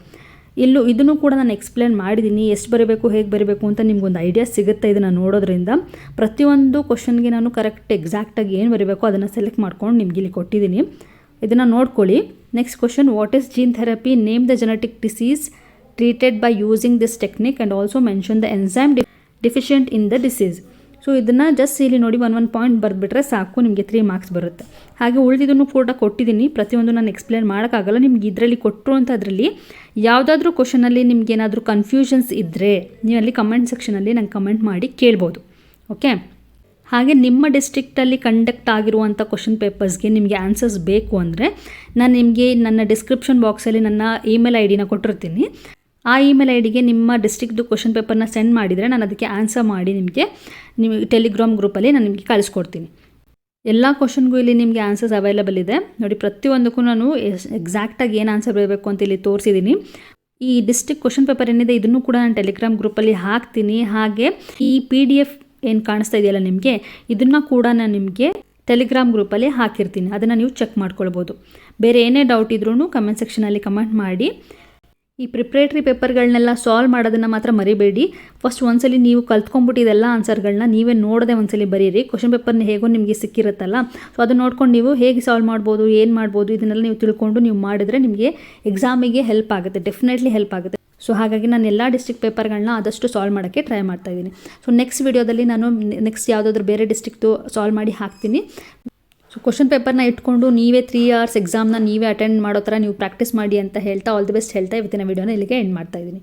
ಇದನ್ನು ಕೂಡ ನಾನು ಎಕ್ಸ್ಪ್ಲೇನ್ ಮಾಡಿದ್ದೀನಿ, ಎಷ್ಟು ಬರೀಬೇಕು ಹೇಗೆ ಬರೀಬೇಕು ಅಂತ ನಿಮ್ಗೊಂದು ಐಡಿಯಾ ಸಿಗುತ್ತೆ ಇದನ್ನು ನೋಡೋದ್ರಿಂದ. ಪ್ರತಿಯೊಂದು ಕ್ವಶನ್ಗೆ ನಾನು ಕರೆಕ್ಟ್ ಎಕ್ಸಾಕ್ಟಾಗಿ ಏನು ಬರೀಬೇಕು ಅದನ್ನು ಸೆಲೆಕ್ಟ್ ಮಾಡ್ಕೊಂಡು ನಿಮ್ಗೆ ಇಲ್ಲಿ ಕೊಟ್ಟಿದ್ದೀನಿ, ಇದನ್ನು ನೋಡ್ಕೊಳ್ಳಿ. Next question, what is gene therapy, name the genetic disease treated by using this technique and also mention the enzyme deficient in the disease. So ಇದನ್ನು ಜಸ್ಟ್ ಇಲ್ಲಿ ನೋಡಿ ಒಂದು ಪಾಯಿಂಟ್ ಬರೆದ್ಬಿಟ್ರೆ ಸಾಕು, ನಿಮಗೆ 3 marks ಬರುತ್ತೆ. ಹಾಗೆ ಉಳಿದಿದ್ದನ್ನು ಕೂಡ ಕೊಟ್ಟಿದ್ದೀನಿ, ಪ್ರತಿಯೊಂದು ನಾನು ಎಕ್ಸ್ಪ್ಲೇನ್ ಮಾಡೋಕ್ಕಾಗಲ್ಲ. ನಿಮ್ಗೆ ಇದರಲ್ಲಿ ಕೊಟ್ಟರು ಅಂತ ಅದರಲ್ಲಿ ಯಾವುದಾದ್ರೂ ಕ್ವಶನಲ್ಲಿ ನಿಮ್ಗೆ ಏನಾದರೂ ಕನ್ಫ್ಯೂಷನ್ಸ್ ಇದ್ದರೆ ನೀವು ಅಲ್ಲಿ ಕಮೆಂಟ್ ಸೆಕ್ಷನಲ್ಲಿ ನಂಗೆ ಕಮೆಂಟ್ ಮಾಡಿ ಕೇಳ್ಬೋದು. ಓಕೆ, ಹಾಗೆ ನಿಮ್ಮ ಡಿಸ್ಟ್ರಿಕ್ಟಲ್ಲಿ ಕಂಡಕ್ಟ್ ಆಗಿರುವಂಥ ಕ್ವಶನ್ ಪೇಪರ್ಸ್ಗೆ ನಿಮಗೆ ಆನ್ಸರ್ಸ್ ಬೇಕು ಅಂದರೆ ನಾನು ನಿಮಗೆ ನನ್ನ ಡಿಸ್ಕ್ರಿಪ್ಷನ್ ಬಾಕ್ಸಲ್ಲಿ ನನ್ನ ಇಮೇಲ್ ID ನ ಕೊಟ್ಟಿರ್ತೀನಿ. ಆ ಇಮೇಲ್ ಐಡಿಗೆ ನಿಮ್ಮ ಡಿಸ್ಟ್ರಿಕ್ಟ್ದು ಕ್ವಶನ್ ಪೇಪರ್ನ ಸೆಂಡ್ ಮಾಡಿದರೆ ನಾನು ಅದಕ್ಕೆ ಆನ್ಸರ್ ಮಾಡಿ ನಿಮಗೆ ಟೆಲಿಗ್ರಾಮ್ ಗ್ರೂಪಲ್ಲಿ ನಾನು ನಿಮಗೆ ಕಳಿಸ್ಕೊಡ್ತೀನಿ. ಎಲ್ಲ ಕ್ವಶನ್ಗೂ ಇಲ್ಲಿ ನಿಮಗೆ ಆನ್ಸರ್ಸ್ ಅವೈಲೇಬಲ್ ಇದೆ ನೋಡಿ. ಪ್ರತಿಯೊಂದಕ್ಕೂ ನಾನು ಎಕ್ಸಾಕ್ಟಾಗಿ ಏನು ಆನ್ಸರ್ ಬರಬೇಕು ಅಂತ ಇಲ್ಲಿ ತೋರಿಸಿದ್ದೀನಿ. ಈ ಡಿಸ್ಟ್ರಿಕ್ಟ್ ಕ್ವಶನ್ ಪೇಪರ್ ಏನಿದೆ ಇದನ್ನು ಕೂಡ ನಾನು ಟೆಲಿಗ್ರಾಮ್ ಗ್ರೂಪಲ್ಲಿ ಹಾಕ್ತೀನಿ. ಹಾಗೆ ಈ PDF ಏನು ಕಾಣಿಸ್ತಾ ಇದೆಯಲ್ಲ ನಿಮಗೆ, ಇದನ್ನು ಕೂಡ ನಾನು ನಿಮಗೆ ಟೆಲಿಗ್ರಾಮ್ ಗ್ರೂಪಲ್ಲಿ ಹಾಕಿರ್ತೀನಿ, ಅದನ್ನು ನೀವು ಚೆಕ್ ಮಾಡ್ಕೊಳ್ಬೋದು. ಬೇರೆ ಏನೇ ಡೌಟ್ ಇದ್ರೂ ಕಮೆಂಟ್ ಸೆಕ್ಷನಲ್ಲಿ ಕಮೆಂಟ್ ಮಾಡಿ. ಈ ಪ್ರಿಪ್ರೇಟ್ರಿ ಪೇಪರ್ಗಳನ್ನೆಲ್ಲ ಸಾಲ್ವ್ ಮಾಡೋದನ್ನು ಮಾತ್ರ ಮರಿಬೇಡಿ. ಫಸ್ಟ್ ಒಂದ್ಸಲಿ ನೀವು ಕಲ್ತ್ಕೊಂಡ್ಬಿಟ್ಟಿದ್ದೆಲ್ಲ ಆನ್ಸರ್ಗಳನ್ನ ನೀವೇ ನೋಡದೆ ಒಂದ್ಸಲಿ ಬರೀರಿ. ಕ್ವಶನ್ ಪೇಪರ್ನ ಹೇಗೋ ನಿಮಗೆ ಸಿಕ್ಕಿರುತ್ತಲ್ಲ, ಸೊ ಅದು ನೋಡ್ಕೊಂಡು ನೀವು ಹೇಗೆ ಸಾಲ್ವ್ ಮಾಡ್ಬೋದು, ಏನು ಮಾಡ್ಬೋದು, ಇದನ್ನೆಲ್ಲ ನೀವು ತಿಳ್ಕೊಂಡು ನೀವು ಮಾಡಿದರೆ ನಿಮಗೆ ಎಕ್ಸಾಮಿಗೆ ಹೆಲ್ಪ್ ಆಗುತ್ತೆ, ಡೆಫಿನೆಟ್ಲಿ ಹೆಲ್ಪ್ ಆಗುತ್ತೆ. ಸೊ ಹಾಗಾಗಿ ನಾನು ಎಲ್ಲ ಡಿಸ್ಟ್ರಿಕ್ಟ್ ಪೇಪರ್ಗಳನ್ನ ಆದಷ್ಟು ಸಾಲ್ವ್ ಮಾಡೋಕ್ಕೆ ಟ್ರೈ ಮಾಡ್ತಾಯಿದ್ದೀನಿ. ಸೊ ನೆಕ್ಸ್ಟ್ ವಿಡಿಯೋದಲ್ಲಿ ನಾನು ನೆಕ್ಸ್ಟ್ ಯಾವುದಾದ್ರೂ ಬೇರೆ ಡಿಸ್ಟ್ರಿಕ್ಟು ಸಾಲ್ವ್ ಮಾಡಿ ಹಾಕ್ತೀನಿ. ಸೊ ಕ್ವಶನ್ ಪೇಪರ್ನ ಇಟ್ಕೊಂಡು ನೀವೇ 3 hours ಎಕ್ಸಾಮ್ನ ನೀವೇ ಅಟೆಂಡ್ ಮಾಡೋ ಥರ ನೀವು ಪ್ರಾಕ್ಟೀಸ್ ಮಾಡಿ ಅಂತ ಹೇಳ್ತಾ ಆಲ್ ದಿ ಬೆಸ್ಟ್ ಹೇಳ್ತಾ ಇವತ್ತಿನ ವಿಡಿಯೋನ ಇಲ್ಲಿಗೆ ಎಂಡ್ ಮಾಡ್ತಾ ಇದ್ದೀನಿ.